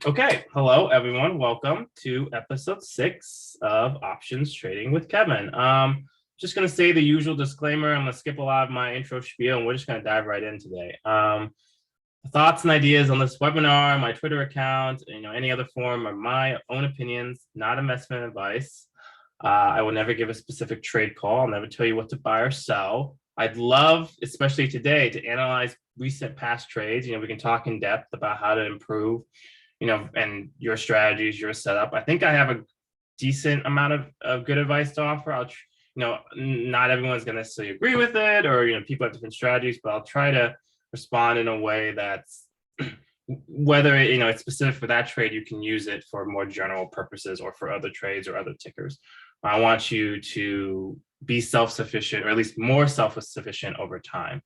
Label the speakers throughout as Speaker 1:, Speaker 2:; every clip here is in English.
Speaker 1: Okay, hello everyone. Welcome to episode 6 of Options Trading with Kevin. Just gonna say the usual disclaimer. I'm gonna skip a lot of my intro spiel, and we're just gonna dive right in today. Thoughts and ideas on this webinar, my Twitter account, any other form are my own opinions, not investment advice. I will never give a specific trade call. I'll never tell you what to buy or sell. I'd love, especially today, to analyze recent past trades. We can talk in depth about how to improve, and your strategies, your setup. I think I have a decent amount of good advice to offer. Not everyone's going to necessarily agree with it, or, people have different strategies, but I'll try to respond in a way that's whether it's specific for that trade, you can use it for more general purposes or for other trades or other tickers. I want you to be self-sufficient, or at least more self-sufficient over time.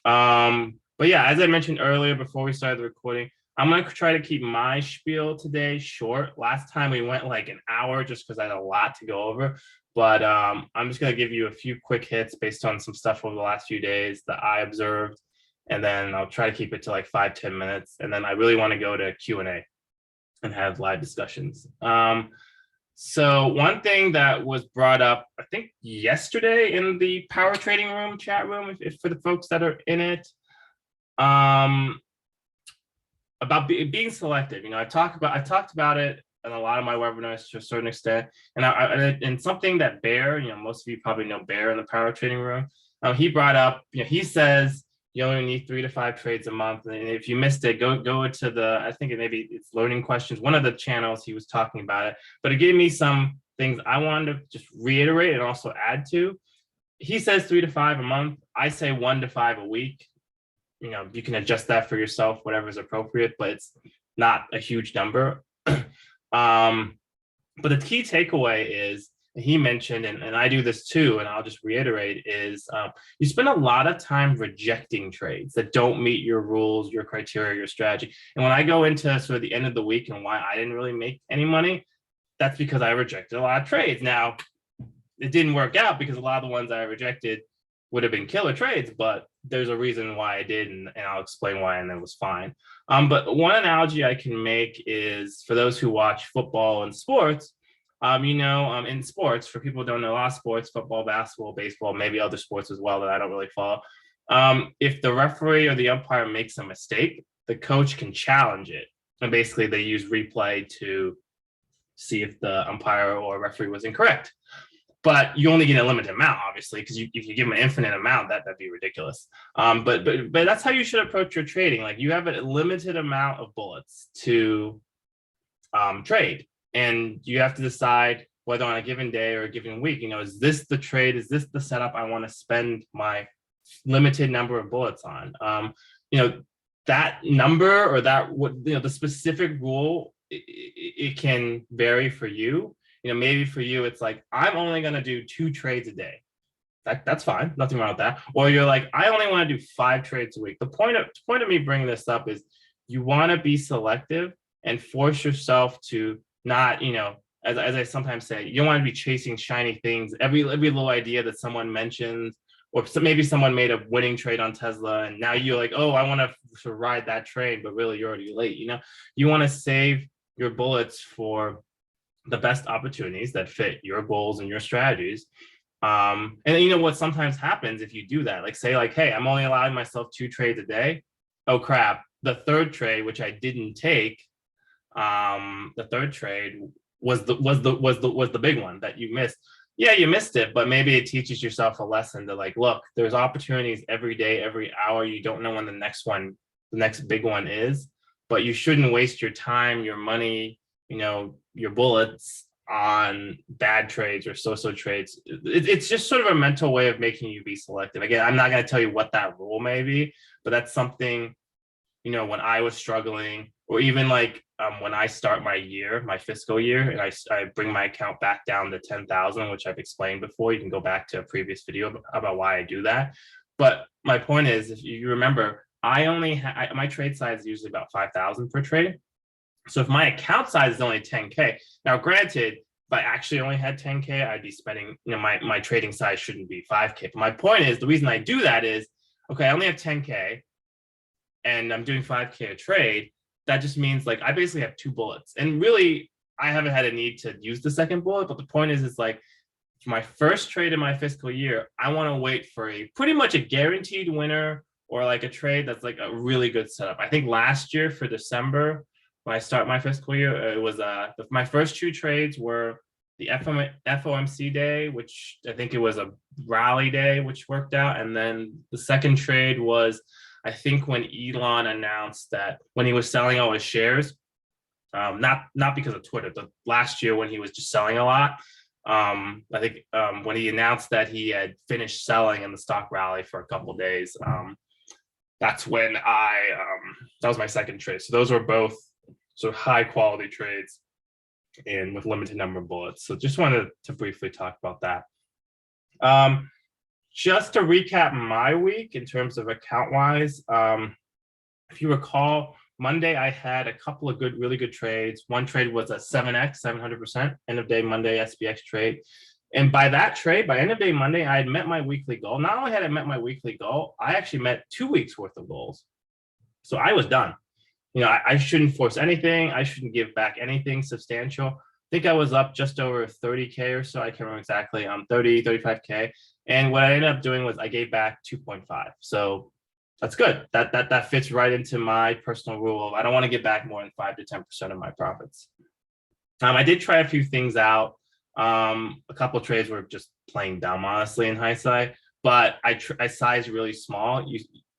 Speaker 1: But yeah, as I mentioned earlier before we started the recording, I'm going to try to keep my spiel today short. Last time we went like an hour just because I had a lot to go over. But I'm just going to give you a few quick hits based on some stuff over the last few days that I observed. And then I'll try to keep it to like 5-10 minutes. And then I really want to go to Q&A and have live discussions. So one thing that was brought up, I think yesterday in the power trading room, chat room, if for the folks that are in it, about being selective. I talked about it in a lot of my webinars to a certain extent, and something that Bear, most of you probably know Bear in the power trading room. He brought up, he says you only need 3 to 5 trades a month, and if you missed it, go to the, I think maybe it's Learning Questions, one of the channels he was talking about it, but it gave me some things I wanted to just reiterate and also add to. He says 3 to 5 a month. I say 1 to 5 a week. You can adjust that for yourself, whatever is appropriate, but it's not a huge number. But the key takeaway is, he mentioned, and I do this too, and I'll just reiterate, is you spend a lot of time rejecting trades that don't meet your rules, your criteria, your strategy. And when I go into sort of the end of the week and why I didn't really make any money, that's because I rejected a lot of trades. Now, it didn't work out because a lot of the ones I rejected would have been killer trades, but there's a reason why I did, and I'll explain why, and it was fine. But one analogy I can make is for those who watch football and sports, in sports, for people who don't know a lot of sports, football, basketball, baseball, maybe other sports as well that I don't really follow, if the referee or the umpire makes a mistake, the coach can challenge it. And basically they use replay to see if the umpire or referee was incorrect. But you only get a limited amount, obviously, because if you give them an infinite amount, that'd be ridiculous. But that's how you should approach your trading. Like, you have a limited amount of bullets to trade, and you have to decide whether on a given day or a given week, is this the trade? Is this the setup I want to spend my limited number of bullets on? That number, or the specific rule, it can vary for you. Maybe for you, it's like, I'm only going to do 2 trades a day. That's fine. Nothing wrong with that. Or you're like, I only want to do 5 trades a week. The point of me bringing this up is you want to be selective and force yourself to not, as I sometimes say, you don't want to be chasing shiny things. Every little idea that someone mentions, or maybe someone made a winning trade on Tesla, and now you're like, oh, I want to ride that train, but really you're already late. You want to save your bullets for the best opportunities that fit your goals and your strategies. And what sometimes happens if you do that, like say like, hey, I'm only allowing myself 2 trades a day. Oh crap, the third trade, which I didn't take, the third trade was the big one that you missed. Yeah, you missed it, but maybe it teaches yourself a lesson to like, look, there's opportunities every day, every hour. You don't know when the next big one is, but you shouldn't waste your time, your money, your bullets on bad trades or so-so trades. It's just sort of a mental way of making you be selective. Again, I'm not going to tell you what that rule may be, but that's something, when I was struggling, or even like when I start my fiscal year, and I bring my account back down to 10,000, which I've explained before. You can go back to a previous video about why I do that. But my point is, if you remember, my trade size is usually about 5,000 per trade. So if my account size is only 10K, now granted, if I actually only had 10K, I'd be spending, my trading size shouldn't be 5K. But my point is, the reason I do that is, okay, I only have 10K and I'm doing 5K a trade. that just means like I basically have 2 bullets, and really I haven't had a need to use the second bullet. But the point is, it's like for my first trade in my fiscal year, I want to wait for a pretty much a guaranteed winner or like a trade that's like a really good setup. I think last year for December, when I start my fiscal year, it was my first 2 trades were the FOMC day, which I think it was a rally day, which worked out. And then the second trade was, I think, when Elon announced that when he was selling all his shares, not because of Twitter, the last year when he was just selling a lot. I think when he announced that he had finished selling and the stock rally for a couple of days, that's when that was my second trade. So those were both sort of high quality trades and with limited number of bullets. So just wanted to briefly talk about that. Just to recap my week in terms of account wise, if you recall, Monday I had a couple of really good trades. One trade was a 7x, 700% end of day Monday SPX trade. And by that trade, by end of day Monday, I had met my weekly goal. Not only had I met my weekly goal, I actually met 2 weeks worth of goals. So I was done. I shouldn't force anything. I shouldn't give back anything substantial. I think I was up just over 30K or so. I can't remember exactly. 30, 35K. And what I ended up doing was I gave back 2.5. So that's good. That fits right into my personal rule of I don't want to give back more than 5 to 10% of my profits. I did try a few things out. A couple of trades were just playing dumb, honestly, in hindsight. But I sized really small.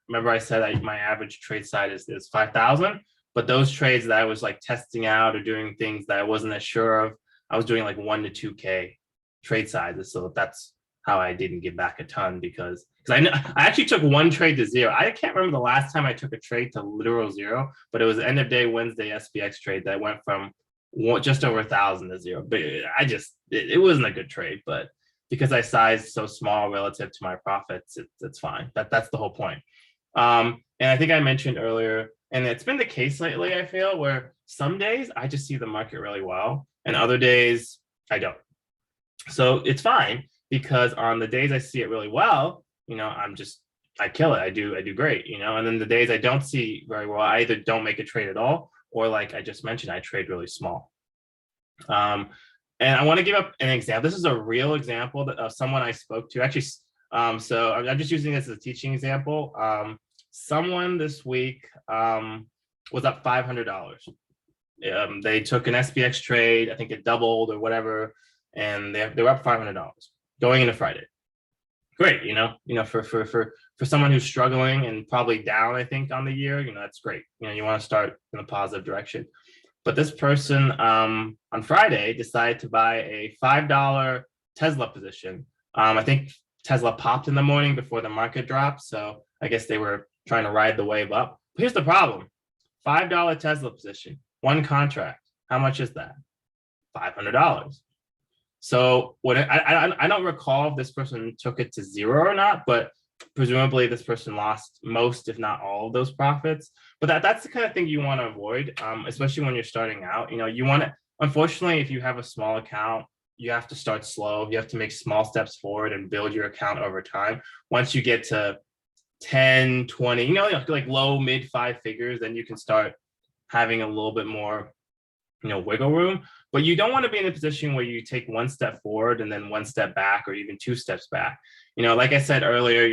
Speaker 1: Remember I said my average trade size is 5,000, but those trades that I was like testing out or doing things that I wasn't as sure of, I was doing like 1 to 2K trade sizes. So that's how I didn't give back a ton because I actually took 1 trade to 0. I can't remember the last time I took a trade to literal 0, but it was end of day Wednesday SPX trade that went from just over 1,000 to 0. But it wasn't a good trade, but because I sized so small relative to my profits, it's fine. That's the whole point. And I think I mentioned earlier, and it's been the case lately, I feel, where some days I just see the market really well and other days I don't. So it's fine because on the days I see it really well, I kill it. I do great, and then the days I don't see very well, I either don't make a trade at all, or like I just mentioned, I trade really small. And I want to give up an example. This is a real example of someone I spoke to. Actually, so I'm just using this as a teaching example. Someone this week was up $500. They took an SPX trade. I think it doubled or whatever, and they were up $500 going into Friday. Great, for someone who's struggling and probably down, I think, on the year, that's great. You want to start in a positive direction. But this person on Friday decided to buy a $5 Tesla position. I think Tesla popped in the morning before the market dropped. So I guess they were trying to ride the wave up. But here's the problem. $5 Tesla position, 1 contract. How much is that? $500. So what I don't recall if this person took it to 0 or not, but presumably this person lost most, if not all of those profits. But that's the kind of thing you want to avoid, especially when you're starting out. You want to, unfortunately, if you have a small account, you have to start slow. You have to make small steps forward and build your account over time. Once you get to 10, 20, like low, mid 5 figures, then you can start having a little bit more, wiggle room. But you don't want to be in a position where you take 1 step forward and then 1 step back, or even 2 steps back. Like I said earlier,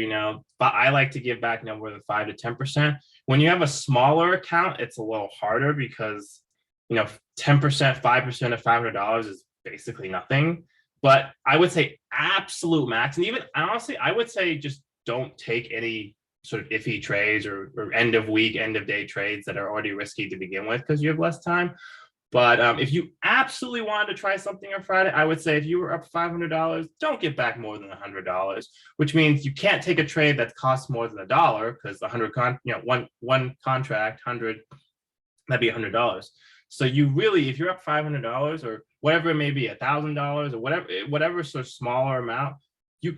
Speaker 1: I like to give back no more than 5 to 10%. When you have a smaller account, it's a little harder because 10%, 5% of $500 is basically nothing. But I would say absolute max, and even honestly, I would say just don't take any sort of iffy trades or end of week, end of day trades that are already risky to begin with because you have less time. But if you absolutely wanted to try something on Friday, I would say if you were up $500, don't get back more than $100, which means you can't take a trade that costs more than $1 because one contract, 100, that'd be $100. So you really, if you're up $500 or whatever it may be, $1,000 or whatever sort of smaller amount,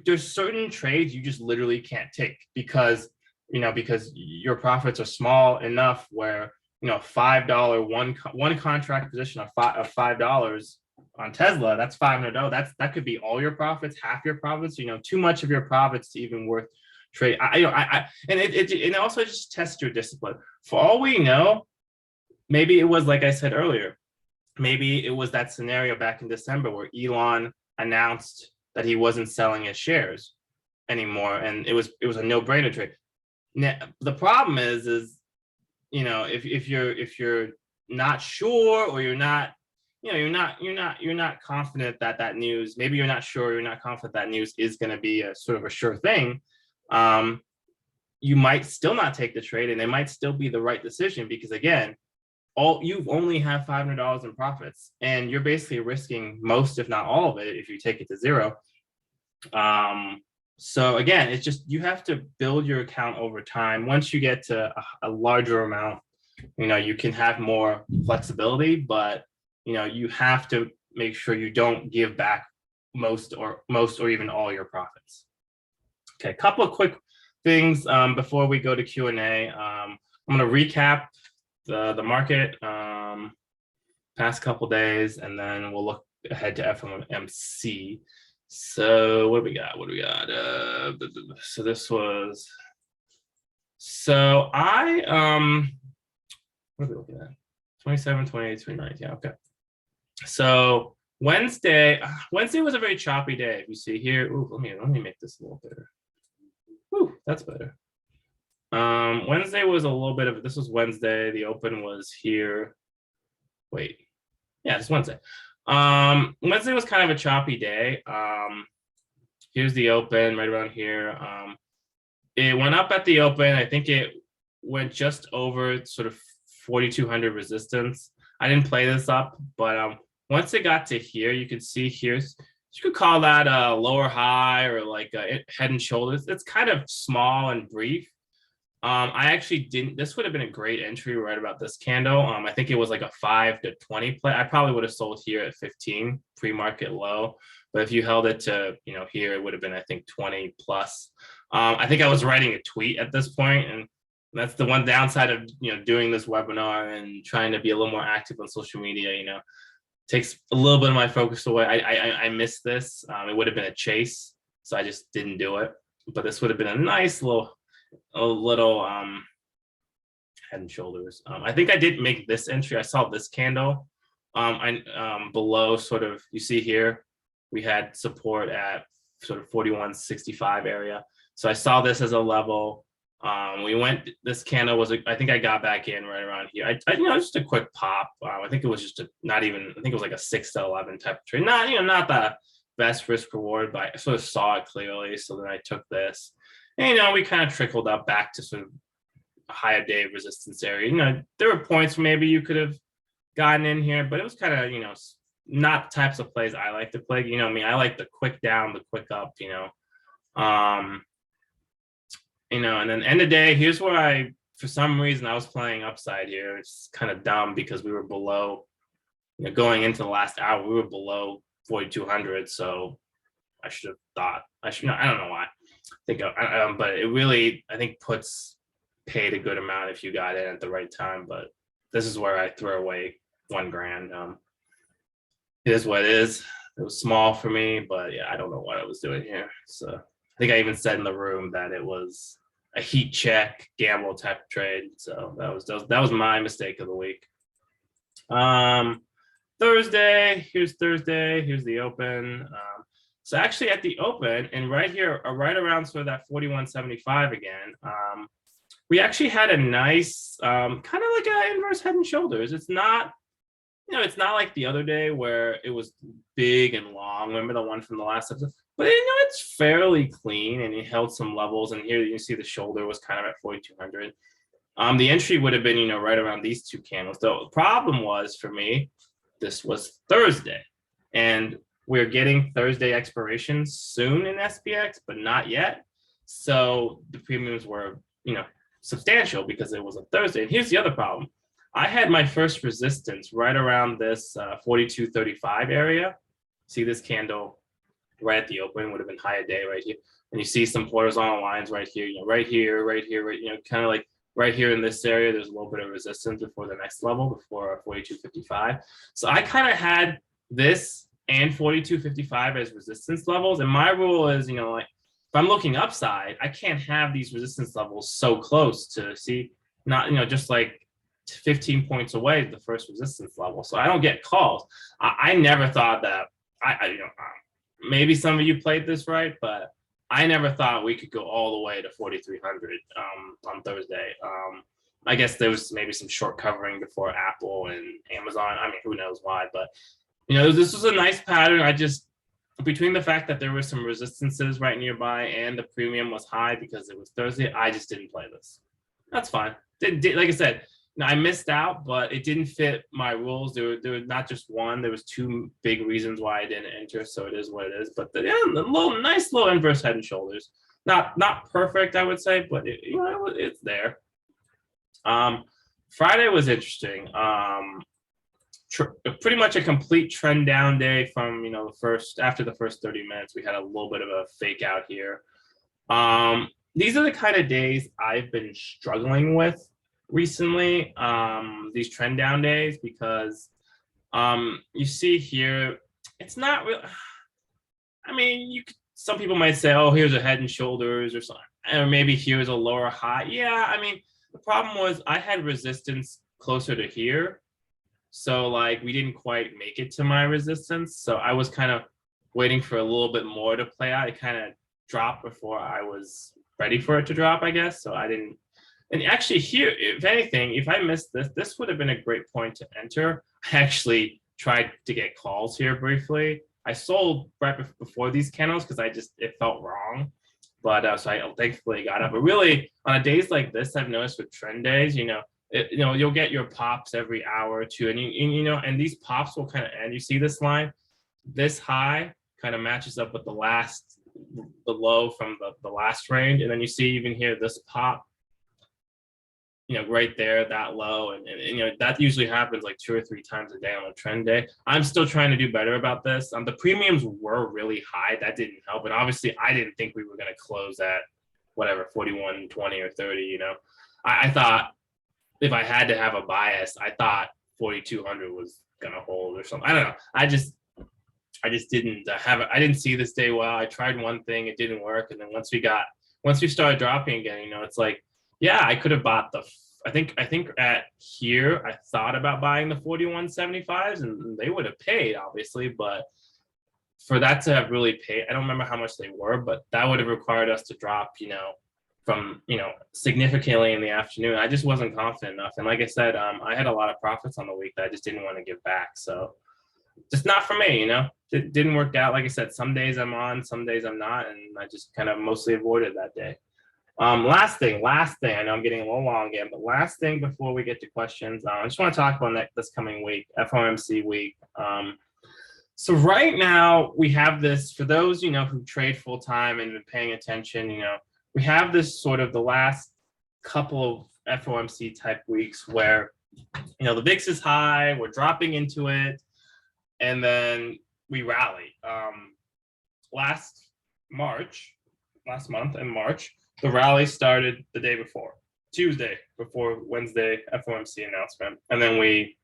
Speaker 1: there's certain trades you just literally can't take because your profits are small enough where $5 one contract position of $5 on Tesla, that's $500. That could be all your profits, half your profits. Too much of your profits to even worth trade. And it also just tests your discipline. For all we know, maybe it was, like I said earlier, maybe it was that scenario back in December where Elon announced that he wasn't selling his shares anymore, and it was a no-brainer trade. Now, the problem is if you're not sure, or you're not confident that news, maybe you're not sure, you're not confident that news is going to be a sort of a sure thing, you might still not take the trade, and it might still be the right decision, because again, you only have $500 in profits, and you're basically risking most, if not all of it, if you take it to zero. So again, it's just, you have to build your account over time. Once you get to a larger amount, you can have more flexibility, but you have to make sure you don't give back most or even all your profits. Okay, a couple of quick things before we go to Q&A. I'm going to recap the market past couple days, and then we'll look ahead to FOMC. So what do we got? So this was, what are we looking at? 27, 28, 29. Yeah, okay. So Wednesday was a very choppy day. If you see here, let me make this a little better. Ooh, that's better. Wednesday was a little bit of, this was Wednesday. The open was here. Wait, yeah, it's Wednesday. Wednesday was kind of a choppy day. Here's the open right around here. It went up at the open. I think it went just over sort of 4,200 resistance. I didn't play this up, but once it got to here, you can see here, you could call that a lower high, or like a head and shoulders. It's kind of small and brief. I actually didn't, this would have been a great entry right about this candle. I think it was like a 5 to 20 play. I probably would have sold here at 15 pre-market low, but if you held it to, here, it would have been, I think, 20 plus. I think I was writing a tweet at this point, and that's the one downside of, doing this webinar and trying to be a little more active on social media, takes a little bit of my focus away. I missed this. It would have been a chase, so I just didn't do it. But this would have been a nice little head and shoulders. I think I did make this entry. I saw this candle below, sort of, you see here, we had support at sort of 41.65 area. So I saw this as a level. This candle was, I think I got back in right around here. Just a quick pop. I think it was just I think it was like a 6 to 11 type of trade. Not the best risk reward, but I sort of saw it clearly. So then I took this. And, we kind of trickled up back to sort of a higher day resistance area. There were points where maybe you could have gotten in here, but it was kind of, not the types of plays I like to play. I like the quick down, the quick up, and then end of day, here's where for some reason, I was playing upside here. It's kind of dumb because we were below, going into the last hour, we were below 4,200. So I should have thought, I don't know why. But it really, I think, paid a good amount if you got in at the right time. But this is where I throw away $1,000. It is what it is. It was small for me, but yeah, I don't know what I was doing here. So I think I even said in the room that it was a heat check gamble type trade. So that was my mistake of the week. Thursday, here's the open. So actually at the open, and right here, right around sort of that 41.75 again, we actually had a nice kind of like an inverse head and shoulders. It's not, it's not like the other day where it was big and long. Remember the one from the last episode? But it's fairly clean, and it held some levels. And here you see the shoulder was kind of at 4,200. The entry would have been, right around these two candles. The problem was for me, this was Thursday, and we're getting Thursday expirations soon in SPX, but not yet. So the premiums were, substantial because it was a Thursday. And here's the other problem. I had my first resistance right around this 42.35 area. See this candle right at the open would have been higher day right here. And you see some horizontal lines right here, right here, kind of like right here in this area. There's a little bit of resistance before the next level, before 42.55. So I kind of had this and 42.55 as resistance levels. And my rule is, like if I'm looking upside, I can't have these resistance levels so close to see, not, just like 15 points away the first resistance level. So I don't get calls. I never thought that maybe some of you played this right, but I never thought we could go all the way to 4,300 on Thursday. I guess there was maybe some short covering before Apple and Amazon. I mean, who knows why, but this was a nice pattern. I just, between the fact that there were some resistances right nearby and the premium was high because it was Thursday, I just didn't play this. That's fine. Like I said, I missed out, but it didn't fit my rules. There was not just one. There was two big reasons why I didn't enter. So it is what it is. But the nice little inverse head and shoulders. Not perfect, I would say, but it's there. Friday was interesting. Pretty much a complete trend down day from after the first 30 minutes. We had a little bit of a fake out here. These are the kind of days I've been struggling with recently, these trend down days, because you see here, it's not real. I mean, some people might say, oh, here's a head and shoulders or something, or maybe here's a lower high. Yeah, I mean, the problem was I had resistance closer to here. So like we didn't quite make it to my resistance. So I was kind of waiting for a little bit more to play out. It kind of dropped before I was ready for it to drop, I guess. So I didn't. And actually here, if anything, if I missed this would have been a great point to enter. I actually tried to get calls here briefly. I sold right before these candles because it felt wrong. But so I thankfully got up. But really, on a days like this, I've noticed with trend days, you'll get your pops every hour or two, and and these pops will kind of end. You see this line, this high kind of matches up with the low from the last range, and then you see even here this pop, right there, that low, and that usually happens like 2 or 3 times a day on a trend day. I'm still trying to do better about this. The premiums were really high. That didn't help, and obviously I didn't think we were going to close at whatever 41.20 or 30. I thought if I had to have a bias, I thought 4,200 was going to hold or something. I don't know. I just didn't have it. I didn't see this day well. I tried one thing, it didn't work, and then once we started dropping again, it's like, yeah, I could have bought I think at here, I thought about buying the 41.75s, and they would have paid, obviously, but for that to have really paid, I don't remember how much they were, but that would have required us to drop, from, significantly in the afternoon. I just wasn't confident enough. And like I said, I had a lot of profits on the week that I just didn't want to give back. So just not for me, it didn't work out. Like I said, some days I'm on, some days I'm not. And I just kind of mostly avoided that day. Last thing, I know I'm getting a little long again, but last thing before we get to questions, I just want to talk about this coming week, FOMC week. So right now we have this, for those, who trade full time and been paying attention, we have this sort of the last couple of FOMC type weeks where, the VIX is high, we're dropping into it, and then we rally. Last month in March, the rally started the day before, Tuesday, before Wednesday FOMC announcement. And then if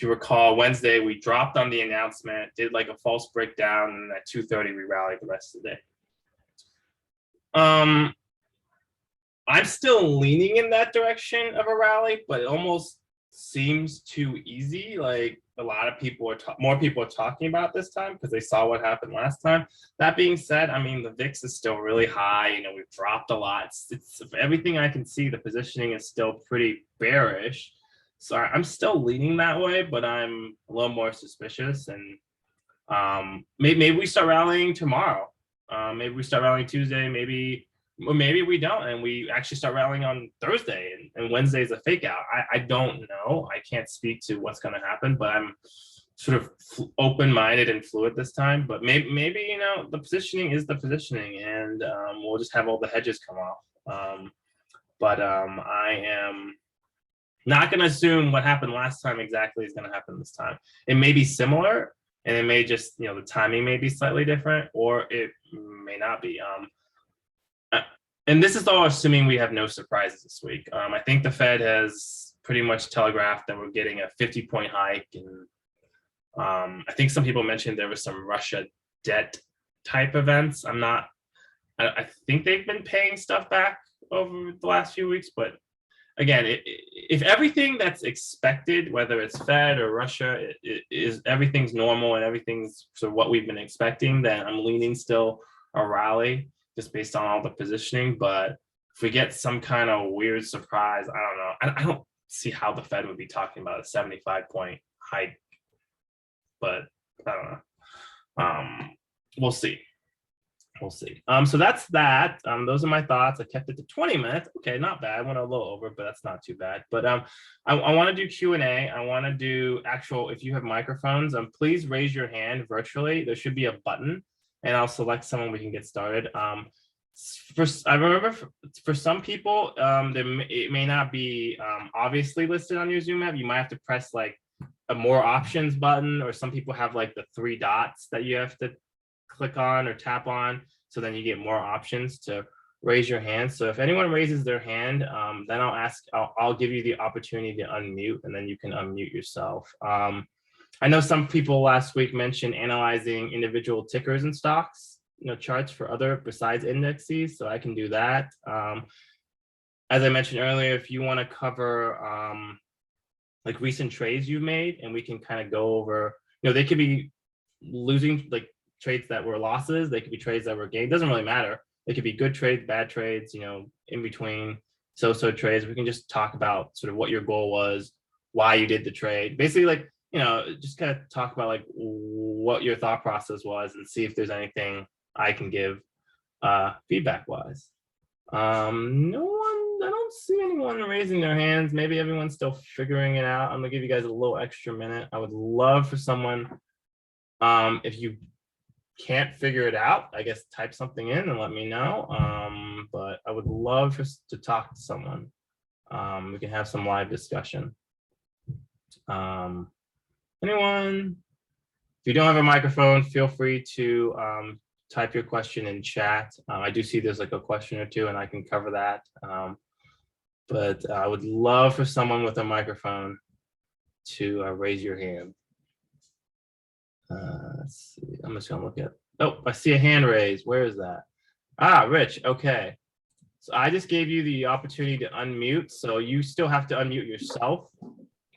Speaker 1: you recall, Wednesday, we dropped on the announcement, did like a false breakdown, and at 2:30, we rallied the rest of the day. I'm still leaning in that direction of a rally, but it almost seems too easy. Like a lot of people more people are talking about this time because they saw what happened last time. That being said, I mean, the VIX is still really high. We've dropped a lot. It's everything I can see, the positioning is still pretty bearish. So I'm still leaning that way, but I'm a little more suspicious. And maybe we start rallying tomorrow. Maybe we start rallying Tuesday. Maybe we don't, and we actually start rallying on Thursday, and Wednesday is a fake out. I don't know. I can't speak to what's going to happen, but I'm sort of open-minded and fluid this time. But maybe the positioning is the positioning, and we'll just have all the hedges come off. But I am not going to assume what happened last time exactly is going to happen this time. It may be similar, and it may just the timing may be slightly different, or it may not be. And this is all assuming we have no surprises this week. I think the Fed has pretty much telegraphed that we're getting a 50-point hike. And I think some people mentioned there was some Russia debt type events. I think they've been paying stuff back over the last few weeks, but again, if everything that's expected, whether it's Fed or Russia, is everything's normal and everything's sort of what we've been expecting, then I'm leaning still a rally just based on all the positioning. But if we get some kind of weird surprise, I don't know. I don't see how the Fed would be talking about a 75-point hike, but I don't know. We'll see. We'll see. So that's that. Those are my thoughts. I kept it to 20 minutes. Okay, not bad. I went a little over, but that's not too bad. But I want to do Q&A. I want to do actual, if you have microphones, please raise your hand virtually. There should be a button, and I'll select someone we can get started. I remember for some people, it may not be obviously listed on your Zoom app. You might have to press like a more options button, or some people have like the 3 dots that you have to click on or tap on, so then you get more options to raise your hand. So if anyone raises their hand, then I'll give you the opportunity to unmute, and then you can unmute yourself. I know some people last week mentioned analyzing individual tickers and stocks, charts for other besides indexes, so I can do that. As I mentioned earlier, if you want to cover like recent trades you've made, and we can kind of go over, they could be losing, like trades that were losses, they could be trades that were gained, doesn't really matter. They could be good trades, bad trades, in between, so trades. We can just talk about sort of what your goal was, why you did the trade, basically, like, just kind of talk about like what your thought process was, and see if there's anything I can give feedback wise. No one, I don't see anyone raising their hands. Maybe everyone's still figuring it out. I'm gonna give you guys a little extra minute. I would love for someone, if you can't figure it out, I guess type something in and let me know. But I would love to talk to someone. We can have some live discussion. Anyone? If you don't have a microphone, feel free to type your question in chat. I do see there's like a question or two, and I can cover that. But I would love for someone with a microphone to raise your hand. Let's see. I'm just gonna look at. Oh, I see a hand raised. Where is that? Ah, Rich. Okay. So I just gave you the opportunity to unmute. So you still have to unmute yourself.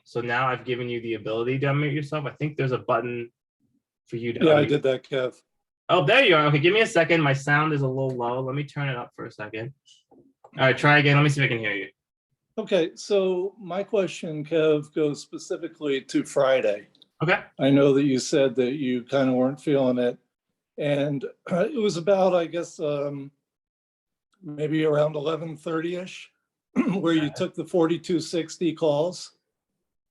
Speaker 1: So now I've given you the ability to unmute yourself. I think there's a button for you to.
Speaker 2: Yeah, unmute. I did that, Kev.
Speaker 1: Oh, there you are. Okay, give me a second. My sound is a little low. Let me turn it up for a second. All right, try again. Let me see if I can hear you.
Speaker 2: Okay, so my question, Kev, goes specifically to Friday.
Speaker 1: Okay.
Speaker 2: I know that you said that you kind of weren't feeling it. And it was about, I guess, maybe around 11:30-ish, where you took the 4260 calls.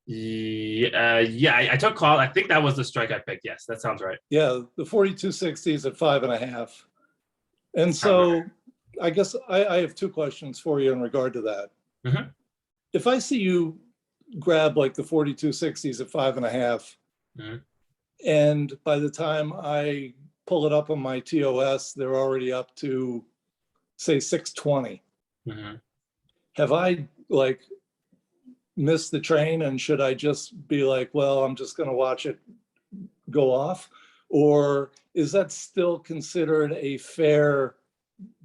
Speaker 1: Yeah, I took call. I think that was the strike I picked. Yes, that sounds right.
Speaker 2: Yeah, the 4260 is at 5.5. And so I guess I have 2 questions for you in regard to that.
Speaker 1: Mm-hmm.
Speaker 2: If I see you grab like the 4260s at 5.5, mm-hmm. and by the time I pull it up on my TOS, they're already up to, say, 620. Mm-hmm. Have I like missed the train, and should I just be like, well, I'm just going to watch it go off? Or is that still considered a fair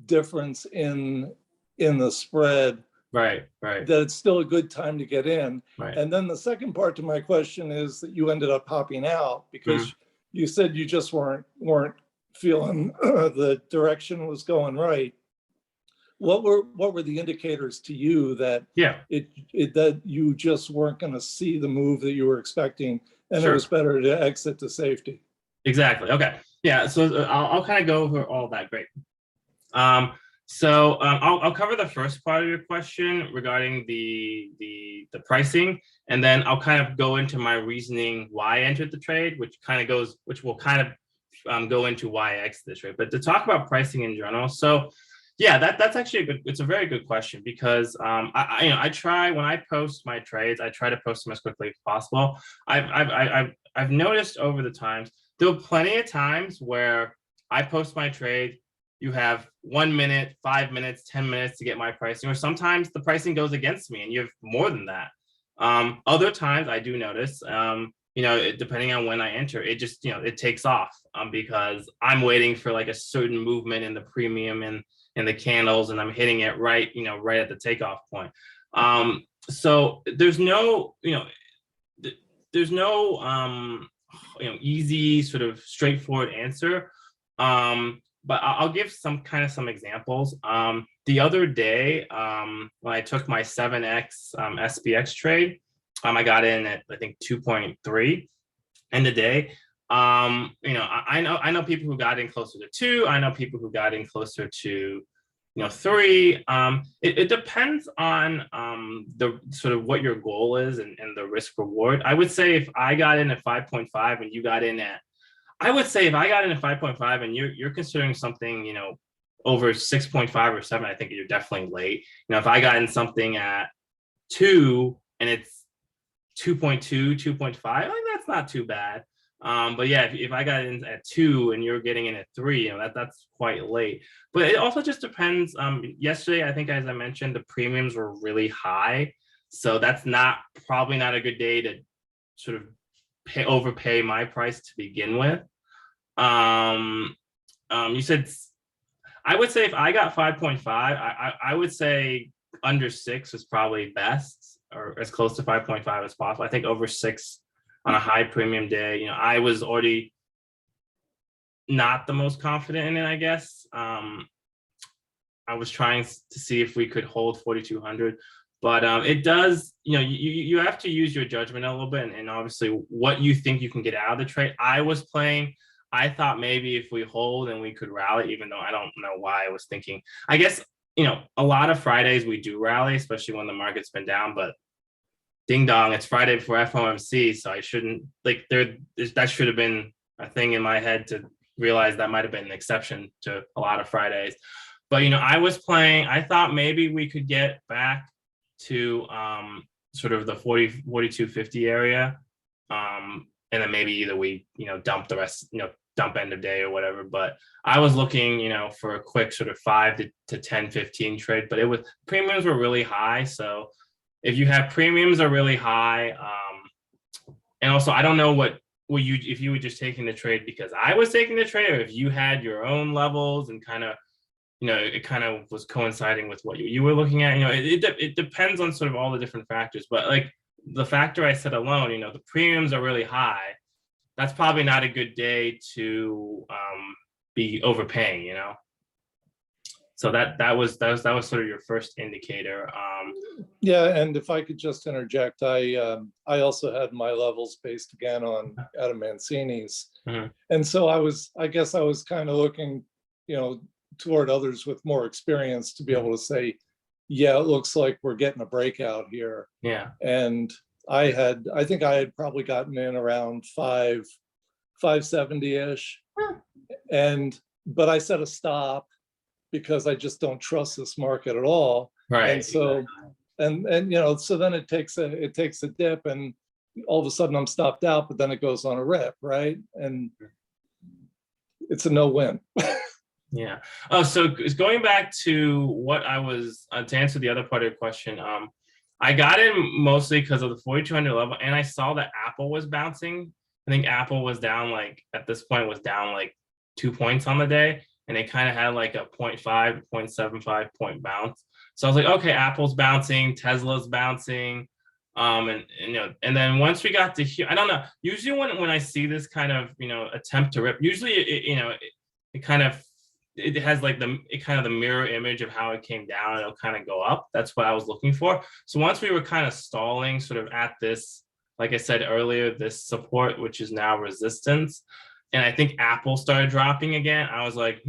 Speaker 2: difference in the spread?
Speaker 1: Right.
Speaker 2: That it's still a good time to get in.
Speaker 1: Right.
Speaker 2: And then the second part to my question is that you ended up popping out because mm-hmm. you said you just weren't feeling the direction was going right. What were the indicators to you that that you just weren't going to see the move that you were expecting, and It was better to exit to safety?
Speaker 1: Exactly. Okay. Yeah. So I'll kind of go over all that. Great. So I'll cover the first part of your question regarding the pricing, and then I'll kind of go into my reasoning why I entered the trade, which will kind of go into why I exited the trade. But to talk about pricing in general, so yeah, that's actually it's a very good question, because I try, when I post my trades, I try to post them as quickly as possible. I've noticed over the times, there were plenty of times where I post my trade. You have 1 minute, 5 minutes, 10 minutes to get my pricing, or sometimes the pricing goes against me and you have more than that. Other times I do notice, depending on when I enter, it just, it takes off because I'm waiting for like a certain movement in the premium and in the candles, and I'm hitting it right at the takeoff point. So there's no, there's no, easy sort of straightforward answer. But I'll give some examples. The other day, when I took my 7x SPX trade, I got in at I think 2.3 in the day. I know people who got in closer to 2. I know people who got in closer to 3. It depends on the sort of what your goal is and the risk reward. I would say if I got in at 5.5 and you got in at, I would say if I got in at 5.5 and you're considering something, over 6.5 or 7, I think you're definitely late. If I got in something at 2 and it's 2.2, 2.5, I think that's not too bad. But yeah, if I got in at 2 and you're getting in at 3, that's quite late. But it also just depends. Yesterday, I think, as I mentioned, the premiums were really high. So that's probably not a good day to sort of overpay my price to begin with. You said, I would say if I got 5.5, I would say under 6 is probably best, or as close to 5.5 as possible. I think over 6 on a high premium day, I was already not the most confident in it, I guess. I was trying to see if we could hold 4,200, but it does, you have to use your judgment a little bit, and obviously what you think you can get out of the trade. I thought maybe if we hold and we could rally, even though I don't know why I was thinking, I guess, a lot of Fridays we do rally, especially when the market's been down, but ding dong, it's Friday before FOMC, so I shouldn't, that should have been a thing in my head to realize that might have been an exception to a lot of Fridays. But, I thought maybe we could get back to sort of the 4250 area. And then maybe either we, dump the rest, dump end of day or whatever. But I was looking, for a quick sort of 5 to 10, 15 trade, but premiums were really high. So if you have premiums are really high, and also I don't know if you were just taking the trade because I was taking the trade, or if you had your own levels and kind of, it kind of was coinciding with what you were looking at. It depends on sort of all the different factors, but like the factor I said alone, the premiums are really high. That's probably not a good day to be overpaying, So that was sort of your first indicator.
Speaker 2: Yeah, and if I could just interject, I also had my levels based again on Adam Mancini's, and so I guess I was kind of looking, toward others with more experience to be able to say, yeah, it looks like we're getting a breakout here.
Speaker 1: Yeah,
Speaker 2: and I think I had probably gotten in around 570-ish, but I set a stop because I just don't trust this market at all.
Speaker 1: right.
Speaker 2: And so, so then it takes a dip, and all of a sudden I'm stopped out, but then it goes on a rip, right? And it's a no-win.
Speaker 1: Yeah. Oh, so going back to what I was to answer the other part of your question, I got in mostly because of the 4,200 level, and I saw that Apple was bouncing. I think Apple was down at this point was down 2 points on the day, and it kind of had a 0.5 to 0.75 point bounce. So I was like, okay, Apple's bouncing, Tesla's bouncing. And then once we got to here, I don't know. Usually when I see this kind of, attempt to rip, usually it kind of, it has the mirror image of how it came down, and it'll kind of go up. That's what I was looking for. So once we were kind of stalling sort of at this, like I said earlier, this support, which is now resistance, and I think Apple started dropping again, I was like,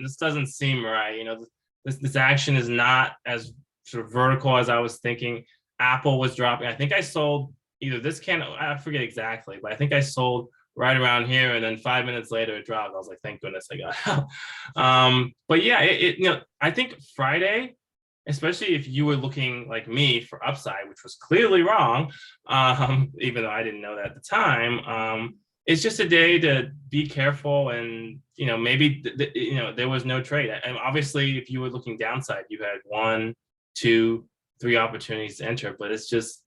Speaker 1: this doesn't seem right. This action is not as sort of vertical as I was thinking. Apple was dropping. I think I sold either this candle, I forget exactly, but I think I sold right around here, and then 5 minutes later it dropped. I was like, thank goodness I got out. But yeah, I think Friday, especially if you were looking like me for upside, which was clearly wrong, even though I didn't know that at the time, it's just a day to be careful, and maybe there was no trade. And obviously, if you were looking downside, you had 1, 2, 3 opportunities to enter. But it's just,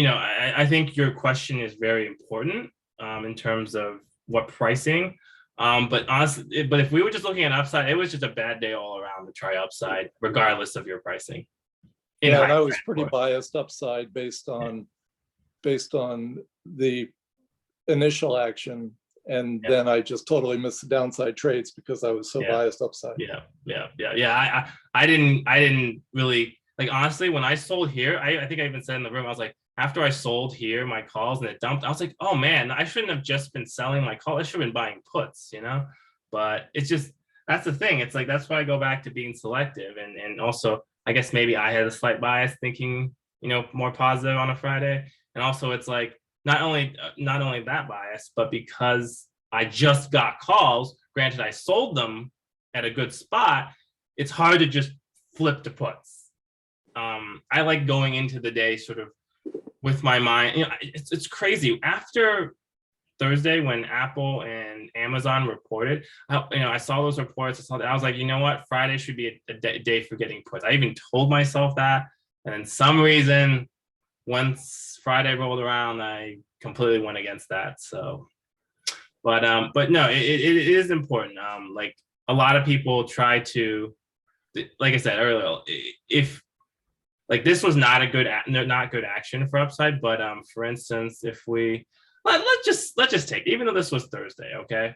Speaker 1: I think your question is very important in terms of what pricing. But honestly, but if we were just looking at upside, it was just a bad day all around to try upside, regardless of your pricing.
Speaker 2: Yeah, and I was pretty biased upside based on the initial action, and then I just totally missed the downside trades because I was so biased upside.
Speaker 1: Yeah. I didn't really, like, honestly, when I sold here, I think I even said in the room, I was like, after I sold here my calls and it dumped, I was like, oh man, I shouldn't have just been selling my call. I should have been buying puts, you know. But it's just, that's the thing. It's like, that's why I go back to being selective, and also I guess maybe I had a slight bias thinking, more positive on a Friday. And also it's like, not only that bias, but because I just got calls, granted I sold them at a good spot, it's hard to just flip to puts. I like going into the day sort of with my mind. It's crazy. After Thursday, when Apple and Amazon reported, I saw those reports. I was like, you know what? Friday should be a day for getting puts. I even told myself that. And then some reason, once Friday rolled around, I completely went against that. So, but no, it is important. Like a lot of people try to, like I said earlier, if like this was not good action for upside, but for instance, if we let's just take, even though this was Thursday, okay,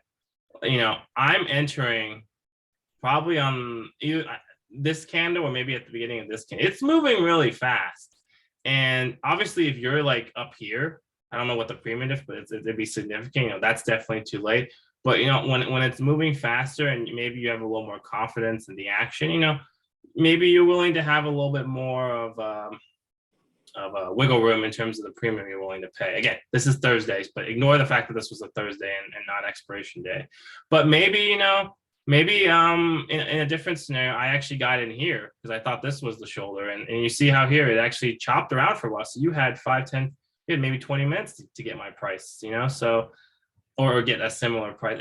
Speaker 1: I'm entering probably on either this candle or maybe at the beginning of this candle. It's moving really fast, and obviously if you're like up here, I don't know what the premium is, but it'd be significant. That's definitely too late. But when it's moving faster and maybe you have a little more confidence in the action, maybe you're willing to have a little bit more of a wiggle room in terms of the premium you're willing to pay. Again, this is Thursdays, but ignore the fact that this was a Thursday and not expiration day. But maybe, maybe in a different scenario, I actually got in here because I thought this was the shoulder. And you see how here it actually chopped around for a while. So you had 5, 10, you had maybe 20 minutes to get my price, so, or get a similar price.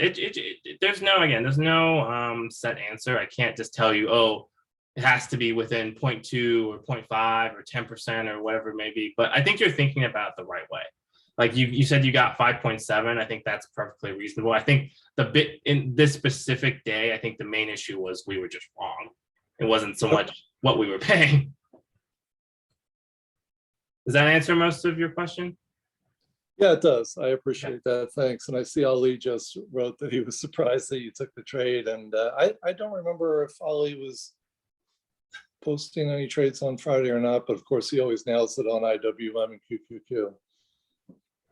Speaker 1: There's no set answer. I can't just tell you, oh, it has to be within 0.2 or 0.5 or 10% or whatever it may be. But I think you're thinking about it the right way. Like you said, you got 5.7. I think that's perfectly reasonable. I think the bit in this specific day, I think the main issue was we were just wrong. It wasn't so much what we were paying. Does that answer most of your question?
Speaker 2: Yeah, it does. I appreciate that. Thanks. And I see Ali just wrote that he was surprised that you took the trade. And I don't remember if Ali was posting any trades on Friday or not, but of course he always nails it on IWM and QQQ.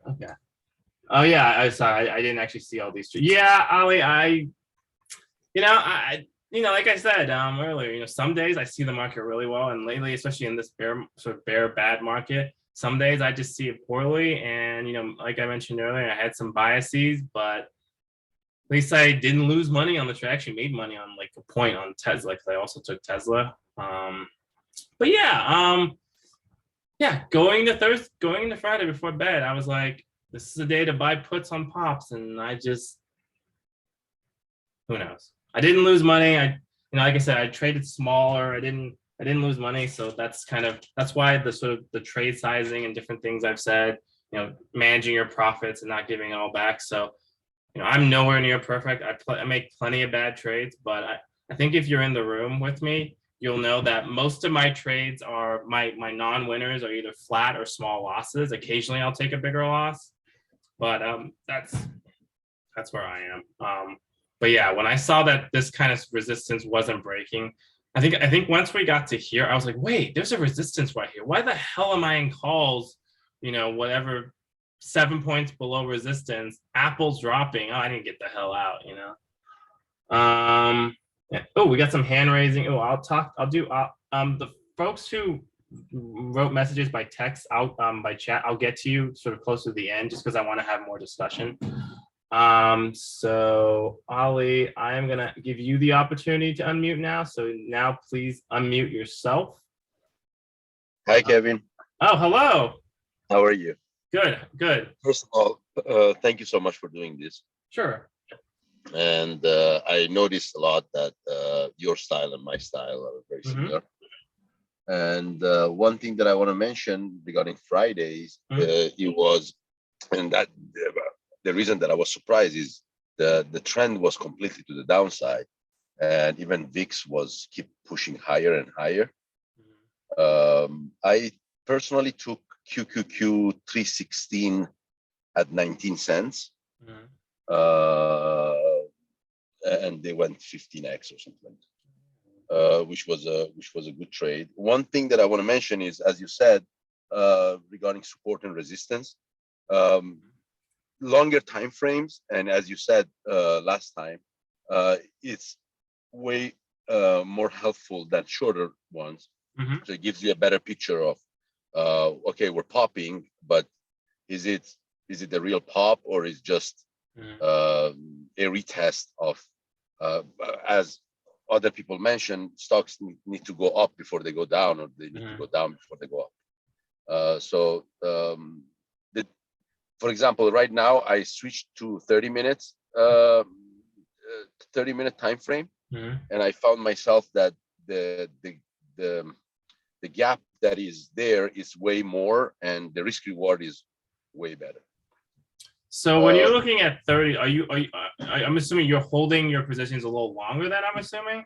Speaker 1: Okay. Oh yeah, I didn't actually see all these. Yeah, Ali, like I said earlier, some days I see the market really well, and lately, especially in this bear bad market, some days I just see it poorly. And like I mentioned earlier, I had some biases, but at least I didn't lose money on the trade. I actually made money on like a point on Tesla because I also took Tesla. But yeah, going to Friday before bed, I was like, this is a day to buy puts on pops, and who knows? I didn't lose money. Like I said, I traded smaller. I didn't lose money, so that's why the sort of the trade sizing and different things I've said, managing your profits and not giving it all back. So, I'm nowhere near perfect. I make plenty of bad trades, but I think if you're in the room with me, you'll know that most of my trades are my non-winners are either flat or small losses. Occasionally I'll take a bigger loss, but that's where I am. But yeah, when I saw that this kind of resistance wasn't breaking, I think once we got to here, I was like, wait, there's a resistance right here. Why the hell am I in calls, whatever, 7 points below resistance, Apple's dropping. Oh, I didn't get the hell out, Yeah. Oh, we got some hand raising. Oh, the folks who wrote messages by text, by chat, I'll get to you sort of close to the end just because I want to have more discussion. So Ali, I am gonna give you the opportunity to unmute now. So now please unmute yourself.
Speaker 3: Hi, Kevin.
Speaker 1: Oh, hello.
Speaker 3: How are you?
Speaker 1: Good.
Speaker 3: First of all, thank you so much for doing this.
Speaker 1: Sure.
Speaker 3: And I noticed a lot that your style and my style are very similar. And one thing that I want to mention regarding Fridays, it was, and that the reason that I was surprised is the trend was completely to the downside, and even VIX was keep pushing higher and higher. I personally took QQQ 316 at 19 cents. And they went 15x or something, which was a good trade. One thing that I want to mention is, as you said, regarding support and resistance, longer time frames, and as you said last time, it's way more helpful than shorter ones. So it gives you a better picture of, okay, we're popping, but is it a real pop, or is just a retest of, as other people mentioned, stocks need to go up before they go down, or they need to go down before they go up. For example, right now I switched to 30 minutes, 30-minute time frame, and I found myself that the gap that is there is way more, and the risk reward is way better.
Speaker 1: So when you're looking at 30, I'm assuming you're holding your positions a little longer than I'm assuming?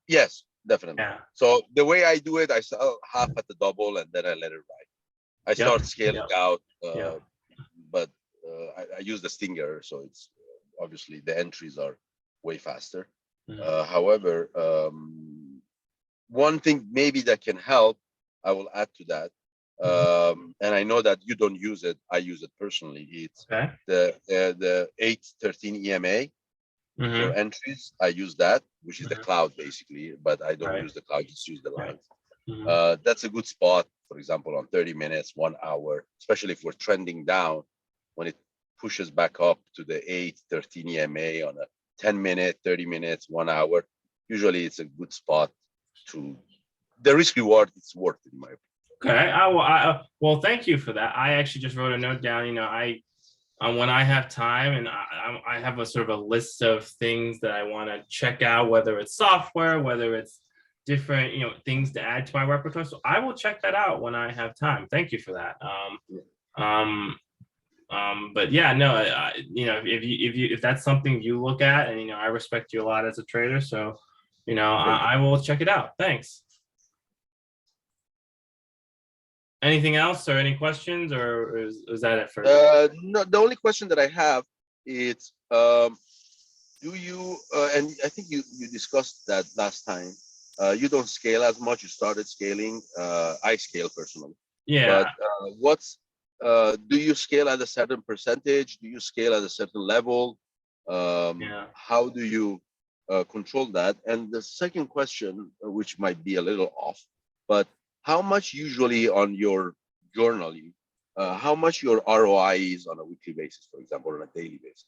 Speaker 3: Yes, definitely.
Speaker 1: Yeah.
Speaker 3: So the way I do it, I sell half at the double and then I let it ride. I start scaling out, but I use the stinger, so it's obviously the entries are way faster. However, one thing maybe that can help, I will add to that. And I know that you don't use it. I use it personally. It's the 813 EMA for entries. I use that, which is the cloud basically, but I don't use the cloud, just use the lines. That's a good spot, for example, on 30 minutes, 1 hour, especially if we're trending down, when it pushes back up to the 813 EMA on a 10-minute, 30 minutes, 1 hour. Usually it's a good spot to, the risk reward, it's worth it in my opinion.
Speaker 1: Okay. Well, thank you for that. I actually just wrote a note down. You know, when I have time, and I have a sort of a list of things that I want to check out, whether it's software, whether it's different, things to add to my repertoire. So I will check that out when I have time. Thank you for that. But yeah, no, if that's something you look at, and I respect you a lot as a trader, so I will check it out. Thanks. Anything else, or any questions, or is that it for?
Speaker 3: No, the only question that I have is, do you? And I think you discussed that last time. You don't scale as much. You started scaling. I scale personally.
Speaker 1: Yeah.
Speaker 3: But do you scale at a certain percentage? Do you scale at a certain level? How do you control that? And the second question, which might be a little off, but how much usually on your journaling, how much your ROI is on a weekly basis, for example, or on a daily basis?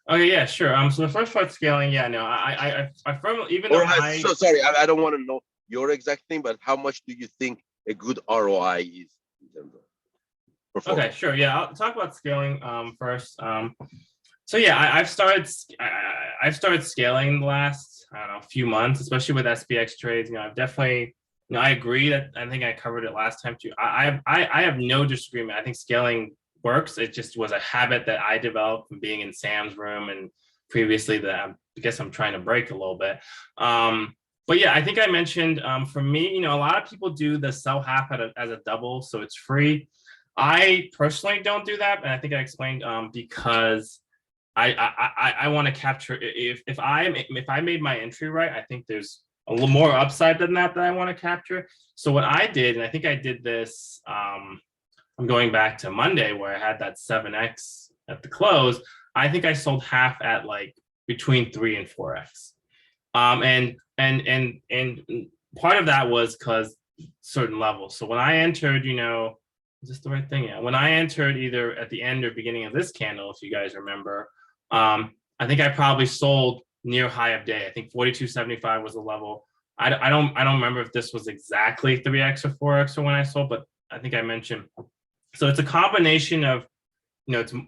Speaker 1: Okay, yeah, sure. So the first part, scaling, yeah, no, I firmly, even though
Speaker 3: so sorry, I don't want to know your exact thing, but how much do you think a good ROI is in terms of performance?
Speaker 1: Okay, sure, yeah, I'll talk about scaling first. So yeah, I've started scaling the last, I don't know, few months, especially with SPX trades. I've definitely, I agree that, I think I covered it last time too. I have no disagreement. I think scaling works. It just was a habit that I developed from being in Sam's room, and previously that I guess I'm trying to break a little bit. But yeah, I think I mentioned, for me, a lot of people do the sell half as a double, so it's free. I personally don't do that, and I think I explained, because I want to capture, if I made my entry right, I think there's a little more upside than that I want to capture. So what I did, and I think I did this, I'm going back to Monday where I had that 7x at the close. I think I sold half at like between 3 and 4x. And part of that was because certain levels. So when I entered, is this the right thing? Yeah. When I entered either at the end or beginning of this candle, if you guys remember, I think I probably sold near high of day. I think 42.75 was the level. I don't remember if this was exactly 3x or 4x or when I sold, but I think I mentioned. So it's a combination of,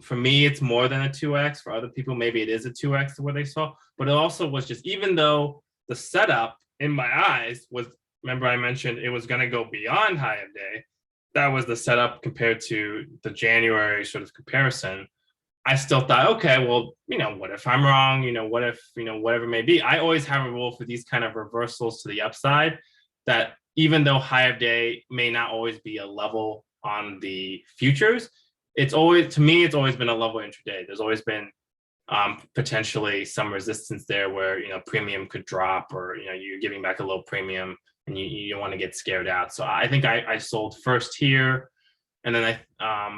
Speaker 1: for me, it's more than a 2x. For other people, maybe it is a 2x where they saw, but it also was just, even though the setup in my eyes was, remember I mentioned it was going to go beyond high of day. That was the setup compared to the January sort of comparison. I still thought, okay, well, what if I'm wrong? What if, whatever it may be. I always have a rule for these kind of reversals to the upside that even though high of day may not always be a level on the futures, it's always, to me, it's always been a level intraday. There's always been potentially some resistance there where, premium could drop, or, you're giving back a little premium and you don't want to get scared out. So I think I sold first here. And then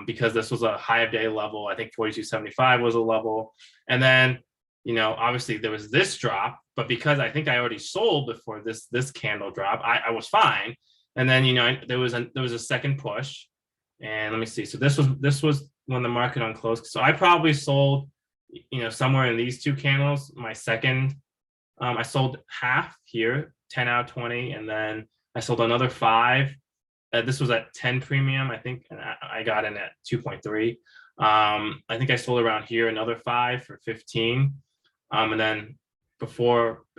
Speaker 1: because this was a high of day level, I think 42.75 was a level. And then, obviously there was this drop, but because I think I already sold before this candle drop, I was fine. And then, there was a second push. And let me see. So this was when the market unclosed. So I probably sold, somewhere in these two candles. My second, I sold half here, 10 out of 20, and then I sold another 5. This was at 10 premium, I think, and I got in at 2.3. I think I sold around here another 5 for 15. And then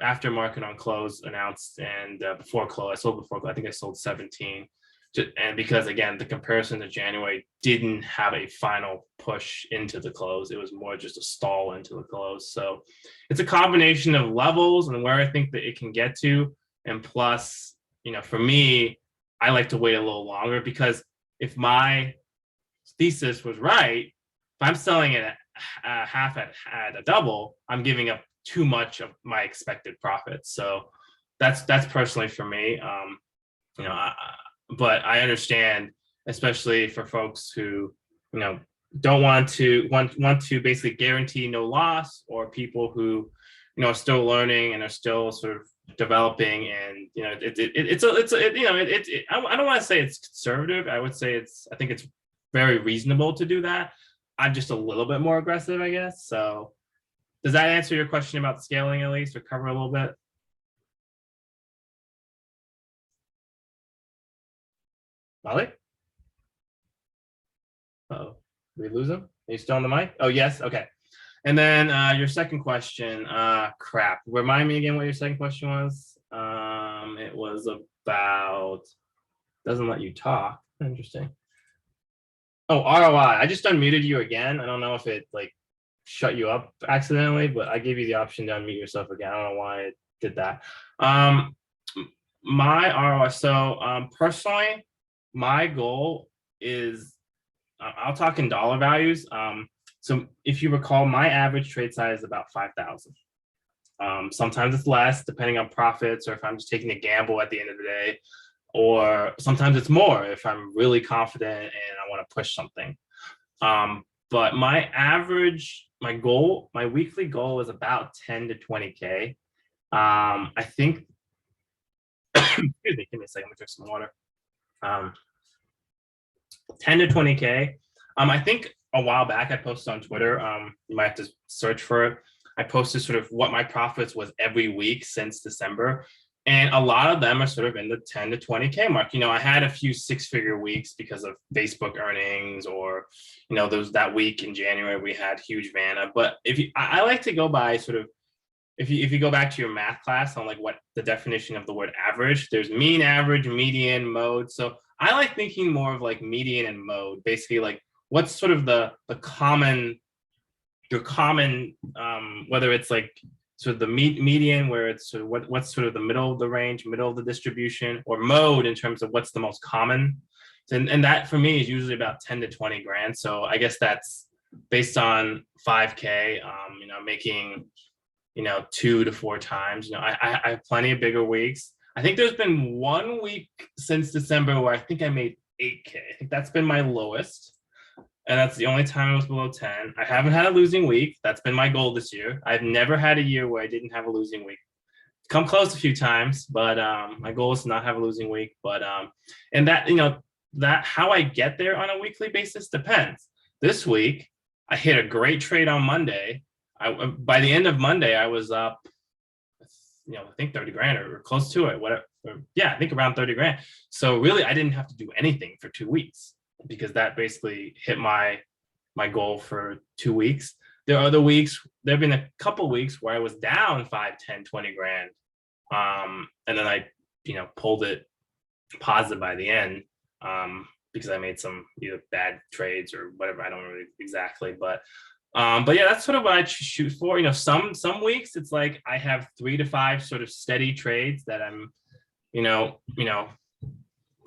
Speaker 1: after market on close announced, and before close, I sold before close. I think I sold 17. And because, again, the comparison to January didn't have a final push into the close. It was more just a stall into the close. So it's a combination of levels and where I think that it can get to. And plus, for me, I like to wait a little longer, because if my thesis was right, if I'm selling it at half at a double, I'm giving up too much of my expected profits. So that's personally for me. But I understand, especially for folks who don't want to basically guarantee no loss, or people who are still learning and are still sort of developing, and I don't want to say it's conservative. I would say I think it's very reasonable to do that. I'm just a little bit more aggressive, I guess. So does that answer your question about scaling, at least, or cover a little bit? Molly? Oh, we lose him? Are you still on the mic? Oh, yes. Okay. And then your second question, crap. Remind me again what your second question was. It was about, doesn't let you talk. Interesting. Oh, ROI. I just unmuted you again. I don't know if it shut you up accidentally, but I gave you the option to unmute yourself again. I don't know why it did that. My ROI. So personally, my goal is, I'll talk in dollar values. So if you recall, my average trade size is about 5,000. Sometimes it's less, depending on profits, or if I'm just taking a gamble at the end of the day, or sometimes it's more if I'm really confident and I want to push something. But my weekly goal is about 10 to 20K. I think, excuse me, give me a second, I'm gonna drink some water. 10 to 20K. I think a while back I posted on Twitter, you might have to search for it. I posted sort of what my profits was every week since December. And a lot of them are sort of in the 10 to 20K mark. I had a few 6-figure weeks because of Facebook earnings, or, there was that week in January we had huge Vanna. But I like to go by sort of, if you go back to your math class on what the definition of the word average, there's mean, average, median, mode. So I like thinking more of median and mode, basically what's sort of your common, whether it's sort of the median, where it's sort of what's sort of the middle of the range, middle of the distribution, or mode in terms of what's the most common. And that for me is usually about 10 to 20 grand. So I guess that's based on 5K, making, 2 to 4 times. I have plenty of bigger weeks. I think there's been 1 week since December where I think I made 8K. I think that's been my lowest. And that's the only time I was below 10. I haven't had a losing week. That's been my goal this year. I've never had a year where I didn't have a losing week. Come close a few times, but my goal is to not have a losing week. But and that, that how I get there on a weekly basis depends. This week, I hit a great trade on Monday. By the end of Monday, I was up, I think 30 grand or close to it. Whatever. Yeah, I think around 30 grand. So really, I didn't have to do anything for 2 weeks, because that basically hit my goal for 2 weeks. There are other weeks, there have been a couple weeks where I was down 5, 10, 20 grand. And then I, pulled it positive by the end, because I made some either bad trades or whatever. I don't really exactly, but But yeah, that's sort of what I shoot for. You know, some weeks it's like I have 3 to 5 sort of steady trades that I'm, you know,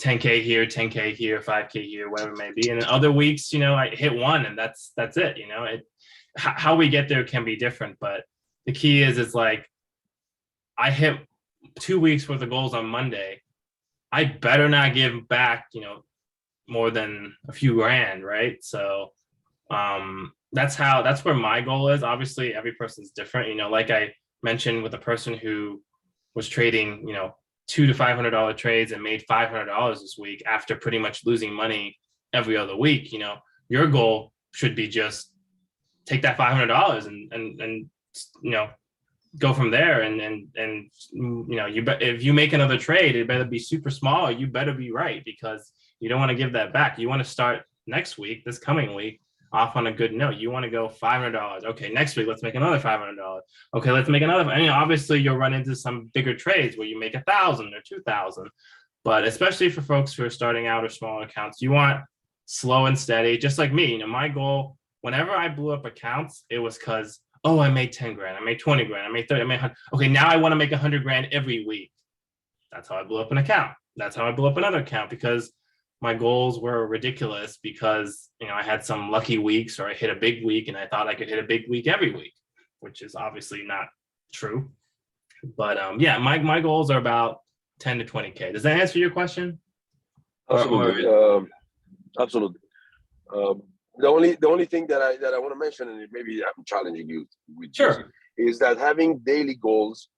Speaker 1: 10K here, 10K here, 5K here, whatever it may be. And then other weeks, you know, I hit one and that's it. You know, how we get there can be different, but the key is like I hit 2 weeks worth of goals on Monday. I better not give back, you know, more than a few grand, right? So that's where my goal is. Obviously, every person's different. You know, like I mentioned with a person who was trading, you know, $200 to $500 trades and made $500 this week after pretty much losing money every other week. You know, your goal should be just take that $500 and you know, go from there. And you know, if you make another trade, it better be super small. You better be right, because you don't want to give that back. You want to start next week, this coming week, off on a good note. You want to go $500. Okay, next week let's make another $500. Okay, let's make another. And you know, obviously you'll run into some bigger trades where you make 1,000 or 2,000. But especially for folks who are starting out or smaller accounts, you want slow and steady. Just like me, you know, my goal whenever I blew up accounts, it was because, oh, I made 10 grand, I made 20 grand, I made 30, I made 100. Okay, now I want to make 100 grand every week. That's how I blew up an account. That's how I blew up another account, because my goals were ridiculous, because, you know, I had some lucky weeks, or I hit a big week and I thought I could hit a big week every week, which is obviously not true. But yeah, my goals are about 10 to 20K. Does that answer your question?
Speaker 4: Absolutely. Absolutely. The only thing that I want to mention, and maybe I'm challenging you with,
Speaker 1: sure,
Speaker 4: is that having daily goals,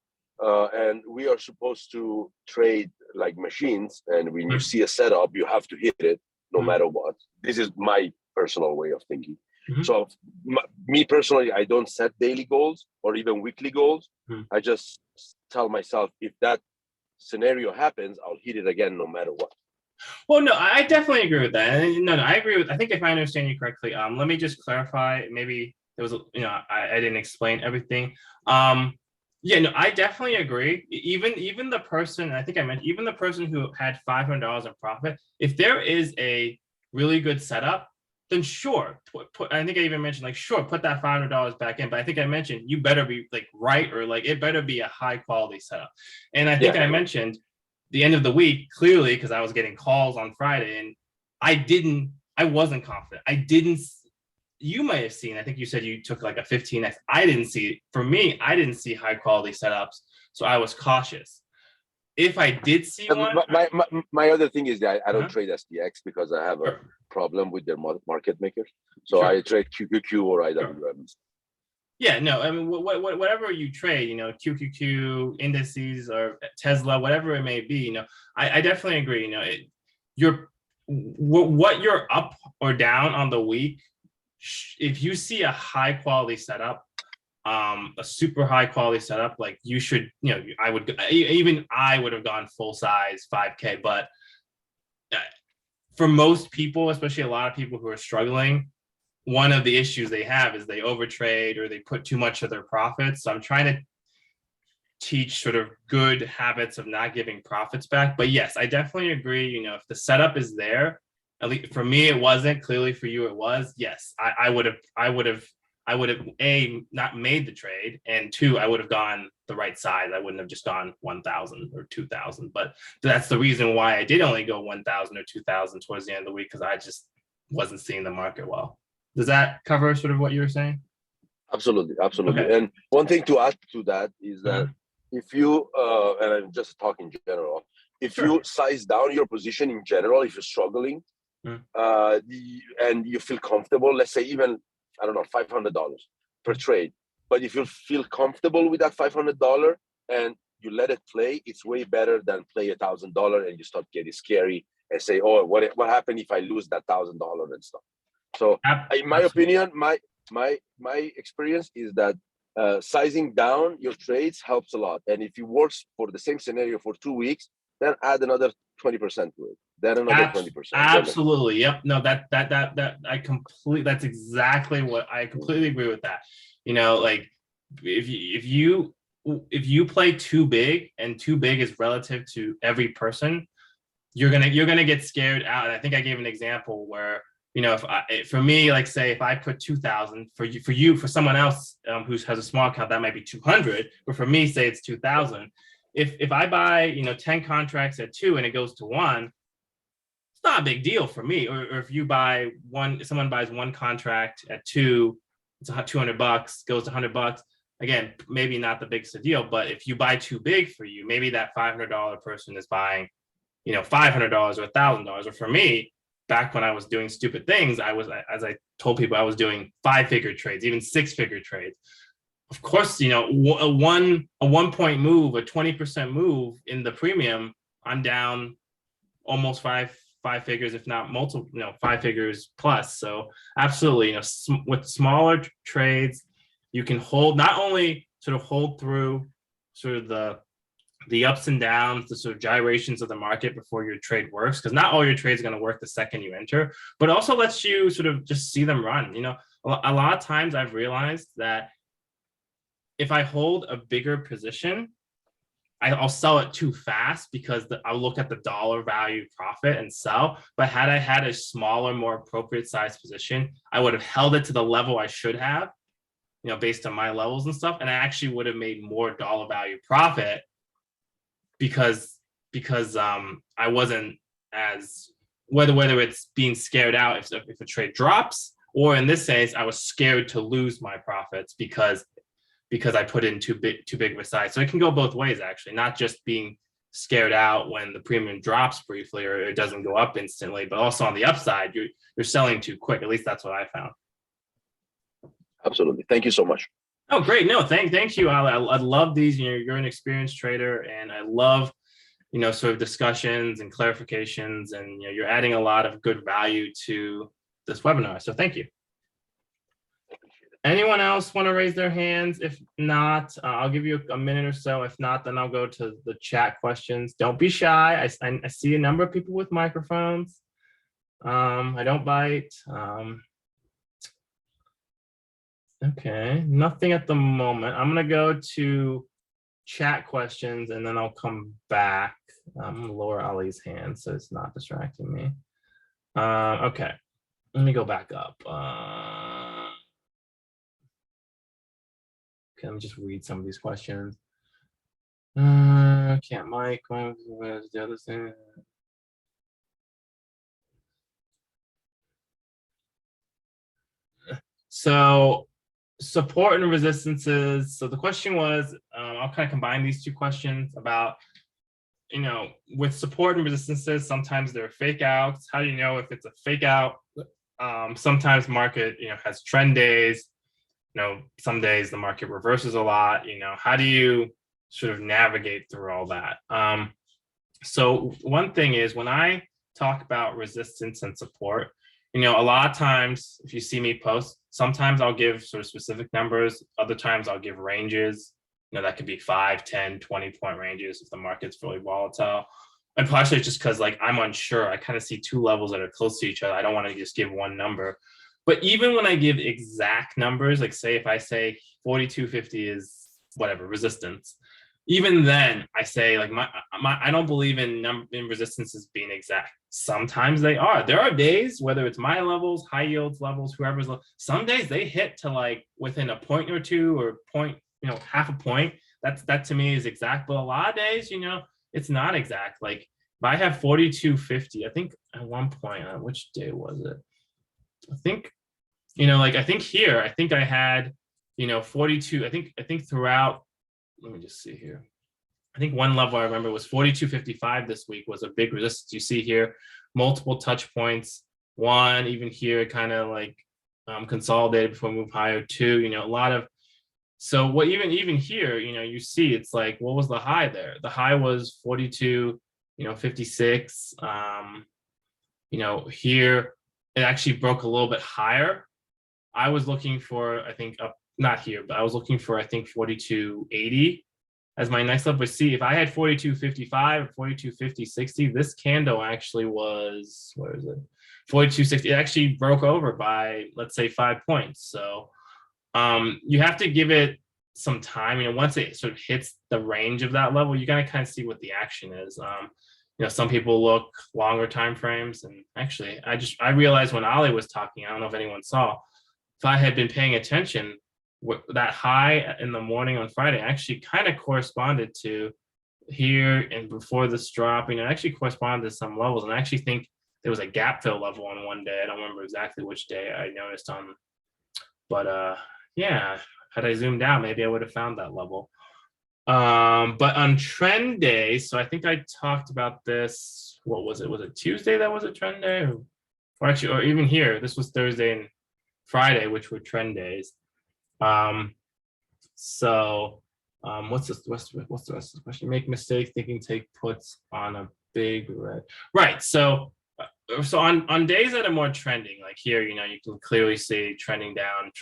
Speaker 4: and we are supposed to trade like machines, and when you see a setup, you have to hit it no matter what. This is my personal way of thinking. So me personally, I don't set daily goals or even weekly goals. I just tell myself, if that scenario happens, I'll hit it again no matter what.
Speaker 1: Well, no, I definitely agree with that. No, I agree with. I think if I understand you correctly, let me just clarify. Maybe there was, you know, I didn't explain everything. Yeah, no, I definitely agree. Even the person, I think I mentioned, even the person who had $500 in profit, if there is a really good setup, then sure. I think I even mentioned, like, sure, put that $500 back in. But I think I mentioned you better be like right, or like it better be a high quality setup. And I think I mentioned the end of the week, clearly, because I was getting calls on Friday, and I wasn't confident. You might have seen, I think you said you took like a 15X. I didn't see high quality setups. So I was cautious. If I did see one.
Speaker 4: My other thing is that I don't trade SPX because I have a problem with their market makers. So I trade QQQ or IWM.
Speaker 1: Yeah, no, I mean, whatever you trade, you know, QQQ, indices, or Tesla, whatever it may be, you know, I definitely agree. You know, what you're up or down on the week, if you see a high quality setup, a super high quality setup, like you should, you know, I would have gone full size 5K, but for most people, especially a lot of people who are struggling, one of the issues they have is they overtrade or they put too much of their profits. So I'm trying to teach sort of good habits of not giving profits back. But yes, I definitely agree. You know, if the setup is there, at least for me, it wasn't. Clearly for you, it was. Yes, I would have A, not made the trade, and 2, I would have gone the right size. I wouldn't have just gone 1,000 or 2,000. But that's the reason why I did only go 1,000 or 2,000 towards the end of the week, because I just wasn't seeing the market well. Does that cover sort of what you were saying?
Speaker 4: Absolutely. Okay. And one thing to add to that is that if you, and I'm just talking general, if you size down your position in general, if you're struggling, and you feel comfortable, let's say even, I don't know, $500 per trade, but if you feel comfortable with that $500 and you let it play, it's way better than play $1,000 and you start getting scary and say, oh, what happened if I lose that $1,000 and stuff. So in my opinion, my experience is that sizing down your trades helps a lot. And if you work for the same scenario for 2 weeks, then add another 20% to it. Then another 20%.
Speaker 1: Absolutely. Yep. No, that's exactly what I completely agree with that. You know, like if you play too big, and too big is relative to every person, you're gonna get scared out. And I think I gave an example where you know, for me, like say if I put 2,000 for someone else who has a small account, that might be 200, but for me, say it's 2,000. If I buy, you know, 10 contracts at 2 and it goes to 1, it's not a big deal for me. Or if you buy one, if someone buys one contract at 2, it's $200, goes to $100. Again, maybe not the biggest deal, but if you buy too big for you, maybe that $500 person is buying, you know, $500 or $1,000. Or for me, back when I was doing stupid things, I was, as I told people, I was doing 5-figure trades, even 6-figure trades. Of course, you know, a 1 point move, a 20% move in the premium, I'm down almost five figures, if not multiple, you know, 5 figures plus. So absolutely, you know, with smaller trades, you can hold, not only sort of hold through sort of the ups and downs, the sort of gyrations of the market before your trade works, because not all your trades are going to work the second you enter, but also lets you sort of just see them run. You know, a lot of times I've realized that if I hold a bigger position, I'll sell it too fast because I'll look at the dollar value profit and sell. But had I had a smaller, more appropriate size position, I would have held it to the level I should have, you know, based on my levels and stuff. And I actually would have made more dollar value profit because I wasn't as, whether it's being scared out if a trade drops, or in this case, I was scared to lose my profits because I put in too big of a size. So it can go both ways, actually, not just being scared out when the premium drops briefly or it doesn't go up instantly, but also on the upside, you're selling too quick. At least that's what I found.
Speaker 4: Absolutely. Thank you so much.
Speaker 1: Oh, great. No, thank you, Ali. I love these. You know, you're an experienced trader, and I love, you know, sort of discussions and clarifications, and, you know, you're adding a lot of good value to this webinar. So thank you. Anyone else want to raise their hands? If not, I'll give you a minute or so. If not, then I'll go to the chat questions. Don't be shy. I see a number of people with microphones. I don't bite. Okay, nothing at the moment. I'm going to go to chat questions and then I'll come back. I'm going to lower Ali's hand so it's not distracting me. Okay, let me go back up. Okay, let me just read some of these questions. Can't mic. Where's the other thing? So support and resistances. So the question was, I'll kind of combine these two questions about, you know, with support and resistances, sometimes they're fake outs. How do you know if it's a fake out? Sometimes market, you know, has trend days. You know, some days the market reverses a lot. You know, how do you sort of navigate through all that? So one thing is, when I talk about resistance and support, you know, a lot of times if you see me post, sometimes I'll give sort of specific numbers. Other times I'll give ranges. You know, that could be 5, 10, 20 point ranges if the market's really volatile. And partially it's just because, like, I'm unsure. I kind of see two levels that are close to each other. I don't want to just give one number. But even when I give exact numbers, like say if I say 42.50 is whatever resistance, even then I say, like, I don't believe in resistances being exact. Sometimes they are. There are days, whether it's my levels, high yields levels, whoever's some days they hit to like within a point or two or point, you know, half a point. That to me is exact. But a lot of days, you know, it's not exact. Like if I have 42.50, I think at one point, which day was it? I think, you know, like I think here, I think I had, you know, 42. I think throughout, let me just see here. I think one level I remember was 42.55 this week was a big resistance. You see here, multiple touch points. One, even here, kind of like consolidated before we move higher. Two, you know, a lot of, so what even here, you know, you see it's like, what was the high there? The high was 42, you know, 56. You know, here, it actually broke a little bit higher. I was looking for, I think, up, not here, but I was looking for, I think, 42.80 as my next level. But see, if I had 42.55, 42.50, 60, this candle actually was, where is it? 42.60. It actually broke over by, let's say, 5 points. So you have to give it some time. You know, once it sort of hits the range of that level, you gotta kind of see what the action is. some people look longer time frames. And actually, I realized when Ali was talking, I don't know if anyone saw, if I had been paying attention, that high in the morning on Friday actually kind of corresponded to here and before this drop. It actually corresponded to some levels. And I actually think there was a gap fill level on one day. I don't remember exactly which day I noticed on, but yeah, had I zoomed out, maybe I would have found that level. But on trend day, so I think I talked about this. What was it? Was it Tuesday that was a trend day? Or actually, or even here, this was Thursday and Friday, which were trend days. So what's the rest of the question? Make mistakes thinking take puts on a big red. Right. So on days that are more trending, like here, you can clearly see trending down.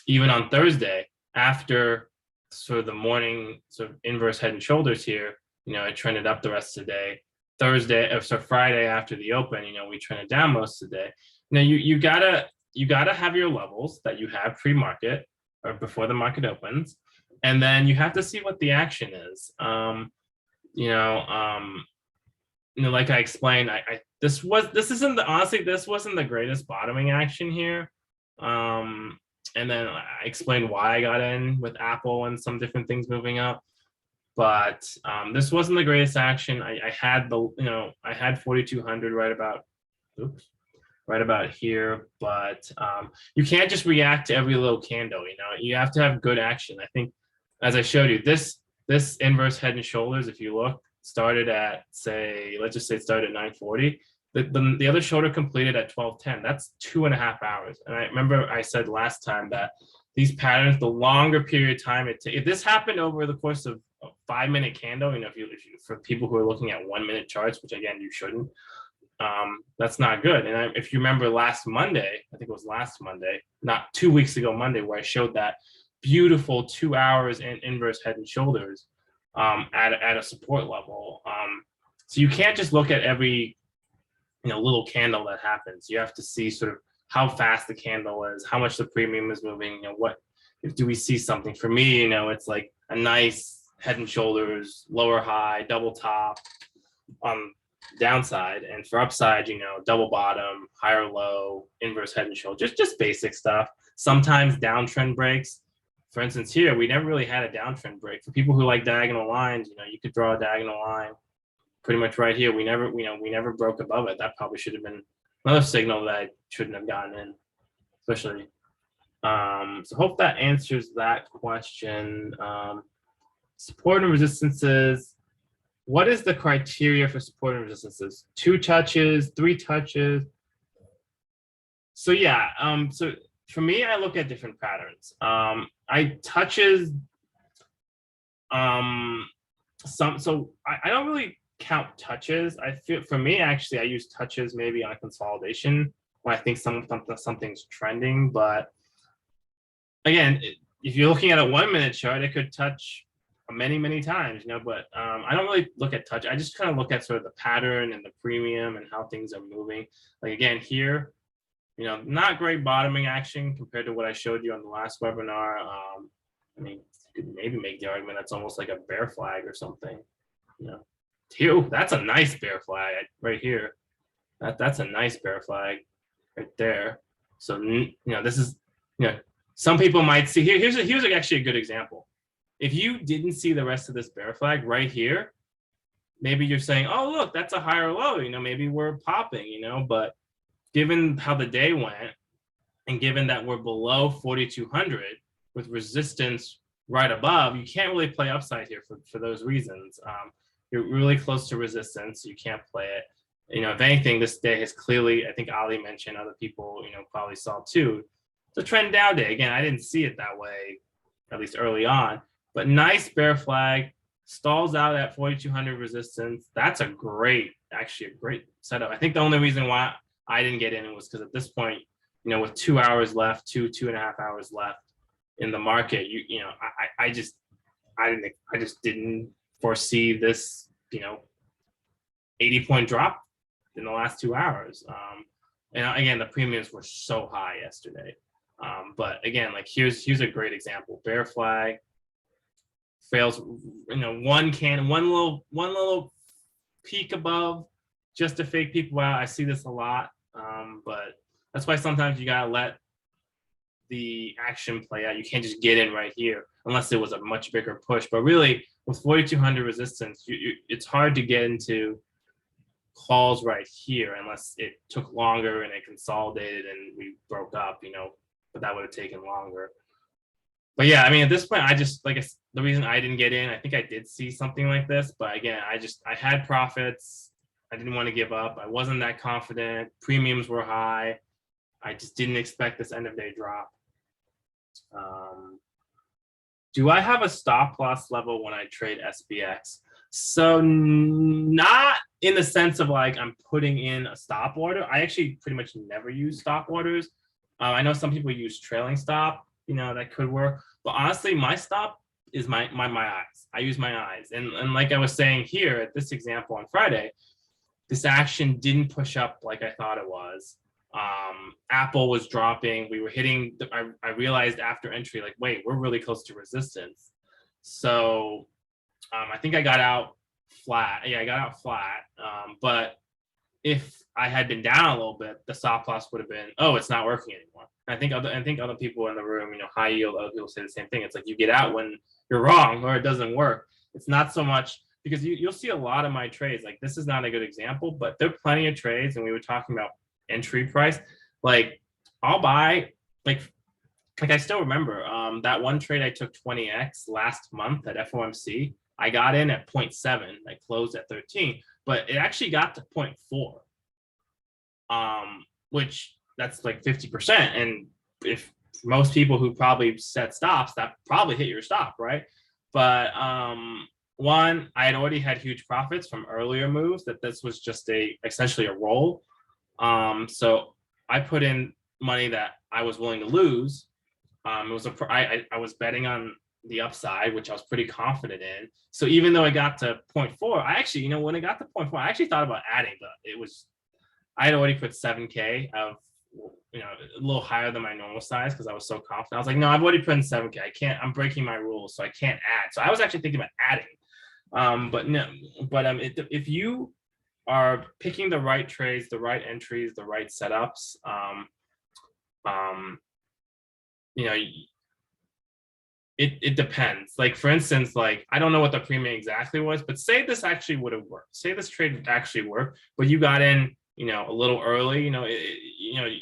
Speaker 1: Even on Thursday, after sort of the morning sort of inverse head and shoulders here, it trended up the rest of the day. Friday after the open, we trended down most of the day. You gotta have your levels that you have pre-market or before the market opens, and then you have to see what the action is. Like I explained, this wasn't the greatest bottoming action here. And then I explained why I got in with Apple and some different things moving up. But this wasn't the greatest action. I had 4,200 right about here. But you can't just react to every little candle. You have to have good action. I think, as I showed you, this inverse head and shoulders, if you look, started at, let's just say it started at 940. The other shoulder completed at 12:10. That's 2.5 hours. And I remember I said last time that these patterns, the longer period of time if this happened over the course of a 5-minute candle, if you for people who are looking at 1-minute charts, which again you shouldn't, that's not good. And if you remember last Monday, I think it was last Monday, not 2 weeks ago Monday, where I showed that beautiful 2 hours in inverse head and shoulders at a support level. So you can't just look at every little candle that happens. You have to see sort of how fast the candle is, how much the premium is moving, do we see something. For me, it's like a nice head and shoulders, lower high, double top on downside, and for upside, double bottom, higher low, inverse head and shoulders, just basic stuff. Sometimes downtrend breaks. For instance, here, we never really had a downtrend break. For people who like diagonal lines, you could draw a diagonal line pretty much right here. We never broke above it. That probably should have been another signal that I shouldn't have gotten in, especially. So hope that answers that question. Support and resistances. What is the criteria for support and resistances? 2 touches, 3 touches? So yeah, so for me, I look at different patterns. Touches, so I don't really count touches. I feel, for me, actually, I use touches maybe on consolidation when I think something's trending. But again, if you're looking at a 1-minute chart, it could touch many times, but I don't really look at touch. I just kind of look at sort of the pattern and the premium and how things are moving. Like again, here, not great bottoming action compared to what I showed you on the last webinar. I mean, you could maybe make the argument that's almost like a bear flag or something. That's a nice bear flag right here. That's a nice bear flag right there. So this is some people might see here. Here's actually a good example. If you didn't see the rest of this bear flag right here, maybe you're saying, oh look, that's a higher low. Maybe we're popping. But given how the day went, and given that we're below 4,200 with resistance right above, you can't really play upside here for those reasons. You're really close to resistance. You can't play it. If anything, this day has clearly, I think Ali mentioned, other people, probably saw too, it's a trend down day. Again, I didn't see it that way, at least early on, but nice bear flag, stalls out at 4,200 resistance. That's actually a great setup. I think the only reason why I didn't get in was because at this point, with 2 hours left, 2.5 hours left in the market, I just didn't foresee this 80-point drop in the last 2 hours. And again, the premiums were so high yesterday. But again, like here's a great example. Bear flag, fails, one little peak above just to fake people out. I see this a lot, but that's why sometimes you gotta let the action play out. You can't just get in right here unless it was a much bigger push. But really, with 4,200 resistance, it's hard to get into calls right here unless it took longer and it consolidated and we broke up, but that would have taken longer. But yeah, I mean, at this point, I just, the reason I didn't get in, I think I did see something like this, but again, I had profits. I didn't want to give up. I wasn't that confident. Premiums were high. I just didn't expect this end of day drop. Do I have a stop loss level when I trade SPX? So not in the sense of like I'm putting in a stop order. I actually pretty much never use stop orders. I know some people use trailing stop, that could work. But honestly, my stop is my eyes. I use my eyes. And like I was saying here at this example on Friday, this action didn't push up like I thought it was. Apple was dropping. We were hitting, I realized after entry, like, wait, we're really close to resistance. So I think I got out flat. Yeah, I got out flat. But if I had been down a little bit, the stop loss would have been, oh, it's not working anymore. I think other people in the room, high yield, other people say the same thing. It's like you get out when you're wrong or it doesn't work. It's not so much because you'll see a lot of my trades. Like this is not a good example, but there are plenty of trades, and we were talking about entry price. Like I'll buy like I still remember that one trade I took 20x last month at FOMC. I got in at 0.7. I closed at 13, but it actually got to 0.4, which that's like 50%. And if most people who probably set stops, that probably hit your stop, right? But one, I had already had huge profits from earlier moves. That this was just essentially a roll. So I put in money that I was willing to lose. It was I was betting on the upside, which I was pretty confident in. So even though it got to 0.4, I actually, when it got to 0.4, I actually thought about adding, but I had already put 7K of, a little higher than my normal size because I was so confident. I was like, no, I've already put in 7K. I'm breaking my rules, so I can't add. So I was actually thinking about adding. If you are picking the right trades, the right entries, the right setups, it depends. Like for instance, like I don't know what the premium exactly was, but say this actually would have worked. Say this trade actually worked, but you got in, a little early.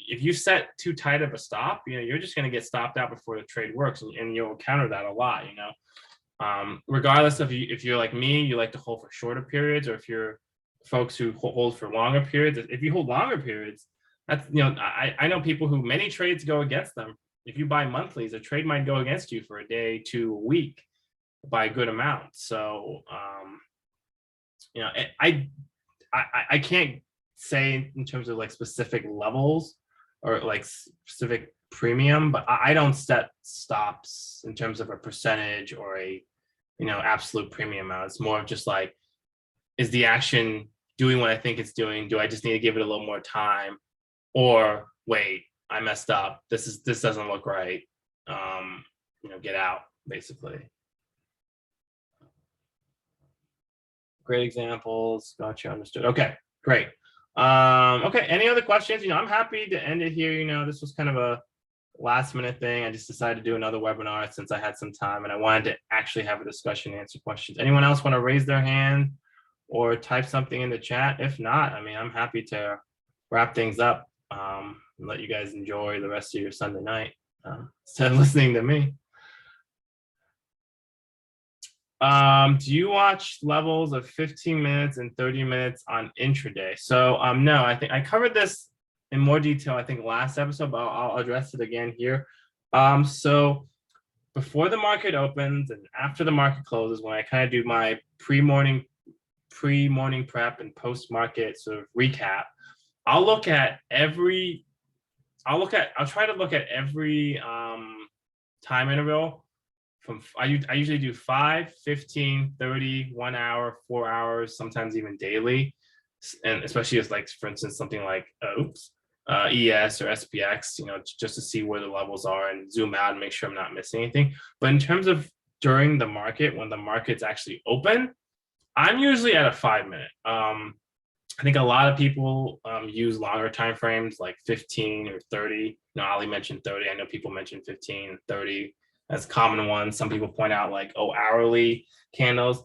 Speaker 1: If you set too tight of a stop, you're just going to get stopped out before the trade works, and you'll counter that a lot. Regardless of if you're like me, you like to hold for shorter periods, or if you're folks who hold for longer periods. If you hold longer periods, that's I know people who many trades go against them. If you buy monthlies, a trade might go against you for a day to a week by a good amount. So I can't say in terms of like specific levels or like specific premium, but I don't set stops in terms of a percentage or a absolute premium amount. It's more of just like, is the action doing what I think it's doing? Do I just need to give it a little more time? Or wait, I messed up. This doesn't look right. Get out, basically. Great examples. Gotcha, understood. Okay, great. Okay, any other questions? I'm happy to end it here. This was kind of a last minute thing. I just decided to do another webinar since I had some time and I wanted to actually have a discussion, answer questions. Anyone else want to raise their hand or type something in the chat? If not, I'm happy to wrap things up and let you guys enjoy the rest of your Sunday night instead of listening to me. Do you watch levels of 15 minutes and 30 minutes on intraday? So no, I think I covered this in more detail, I think last episode, but I'll address it again here. So before the market opens and after the market closes, when I kind of do my pre-morning prep and post-market sort of recap, I'll try to look at every time interval. I usually do 5, 15, 30, 1 hour, 4 hours, sometimes even daily. And especially as like, for instance, something like ES or SPX, just to see where the levels are and zoom out and make sure I'm not missing anything. But in terms of during the market, when the market's actually open, I'm usually at a 5-minute. I think a lot of people use longer time frames like 15 or 30. Ali mentioned 30. I know people mention 15, 30 as common ones. Some people point out like, oh, hourly candles.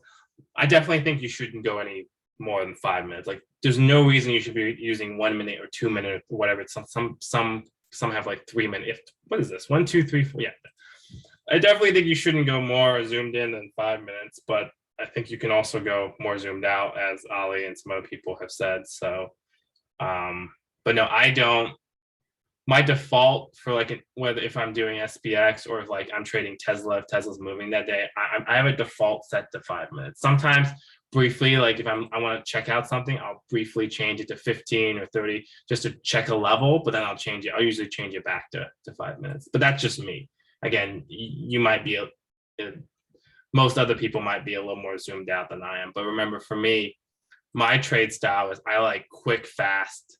Speaker 1: I definitely think you shouldn't go any more than 5 minutes. Like, there's no reason you should be using 1 minute or 2 minutes or whatever. Some have like 3 minutes. What is this? 1, 2, 3, 4. Yeah. I definitely think you shouldn't go more zoomed in than 5 minutes, but I think you can also go more zoomed out, as Ali and some other people have said. So, but no, I don't. My default for like whether if I'm doing SPX or if like I'm trading Tesla, if Tesla's moving that day, I have a default set to 5 minutes. Sometimes briefly, like if I want to check out something, I'll briefly change it to 15 or 30 just to check a level, but then I'll change it. I'll usually change it back to 5 minutes. But that's just me. Again, you might be most other people might be a little more zoomed out than I am. But remember, for me, my trade style is I like quick, fast,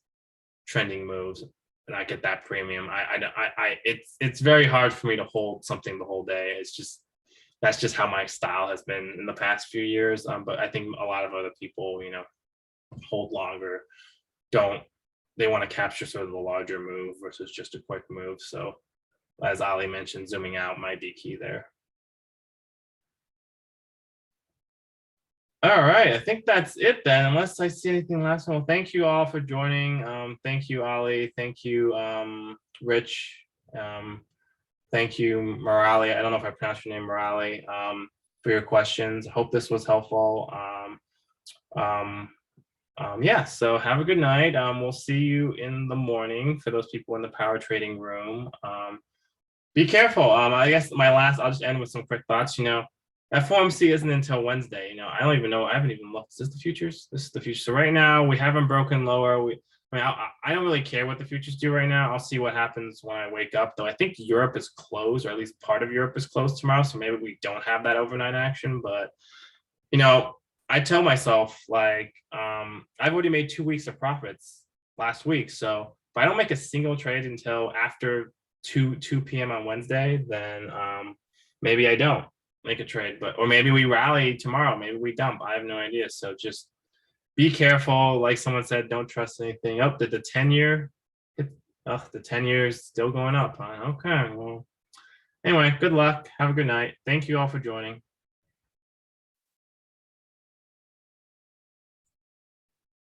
Speaker 1: trending moves, and I get that premium. It's very hard for me to hold something the whole day. That's just how my style has been in the past few years. But I think a lot of other people, hold longer. They want to capture sort of the larger move versus just a quick move. So, as Ali mentioned, zooming out might be key there. All right, I think that's it then, unless I see anything last one. Well, thank you all for joining. Thank you, Ali. Thank you, Rich. Thank you, Morali. I don't know if I pronounced your name, Morali, for your questions. I hope this was helpful. Yeah, so have a good night. We'll see you in the morning for those people in the power trading room. Be careful. I guess I'll just end with some quick thoughts. FOMC isn't until Wednesday. I don't even know. I haven't even looked. Is this the futures? This is the futures. So right now we haven't broken lower. I don't really care what the futures do right now. I'll see what happens when I wake up, though. I think Europe is closed, or at least part of Europe is closed tomorrow. So maybe we don't have that overnight action. But, I tell myself, like, I've already made 2 weeks of profits last week. So if I don't make a single trade until after 2 p.m. on Wednesday, then maybe I don't make a trade, or maybe we rally tomorrow, maybe we dump. I have no idea. So just be careful. Like someone said, don't trust anything. Oh, did the 10-year the 10-year is still going up? Okay, well, anyway, good luck. Have a good night. Thank you all for joining.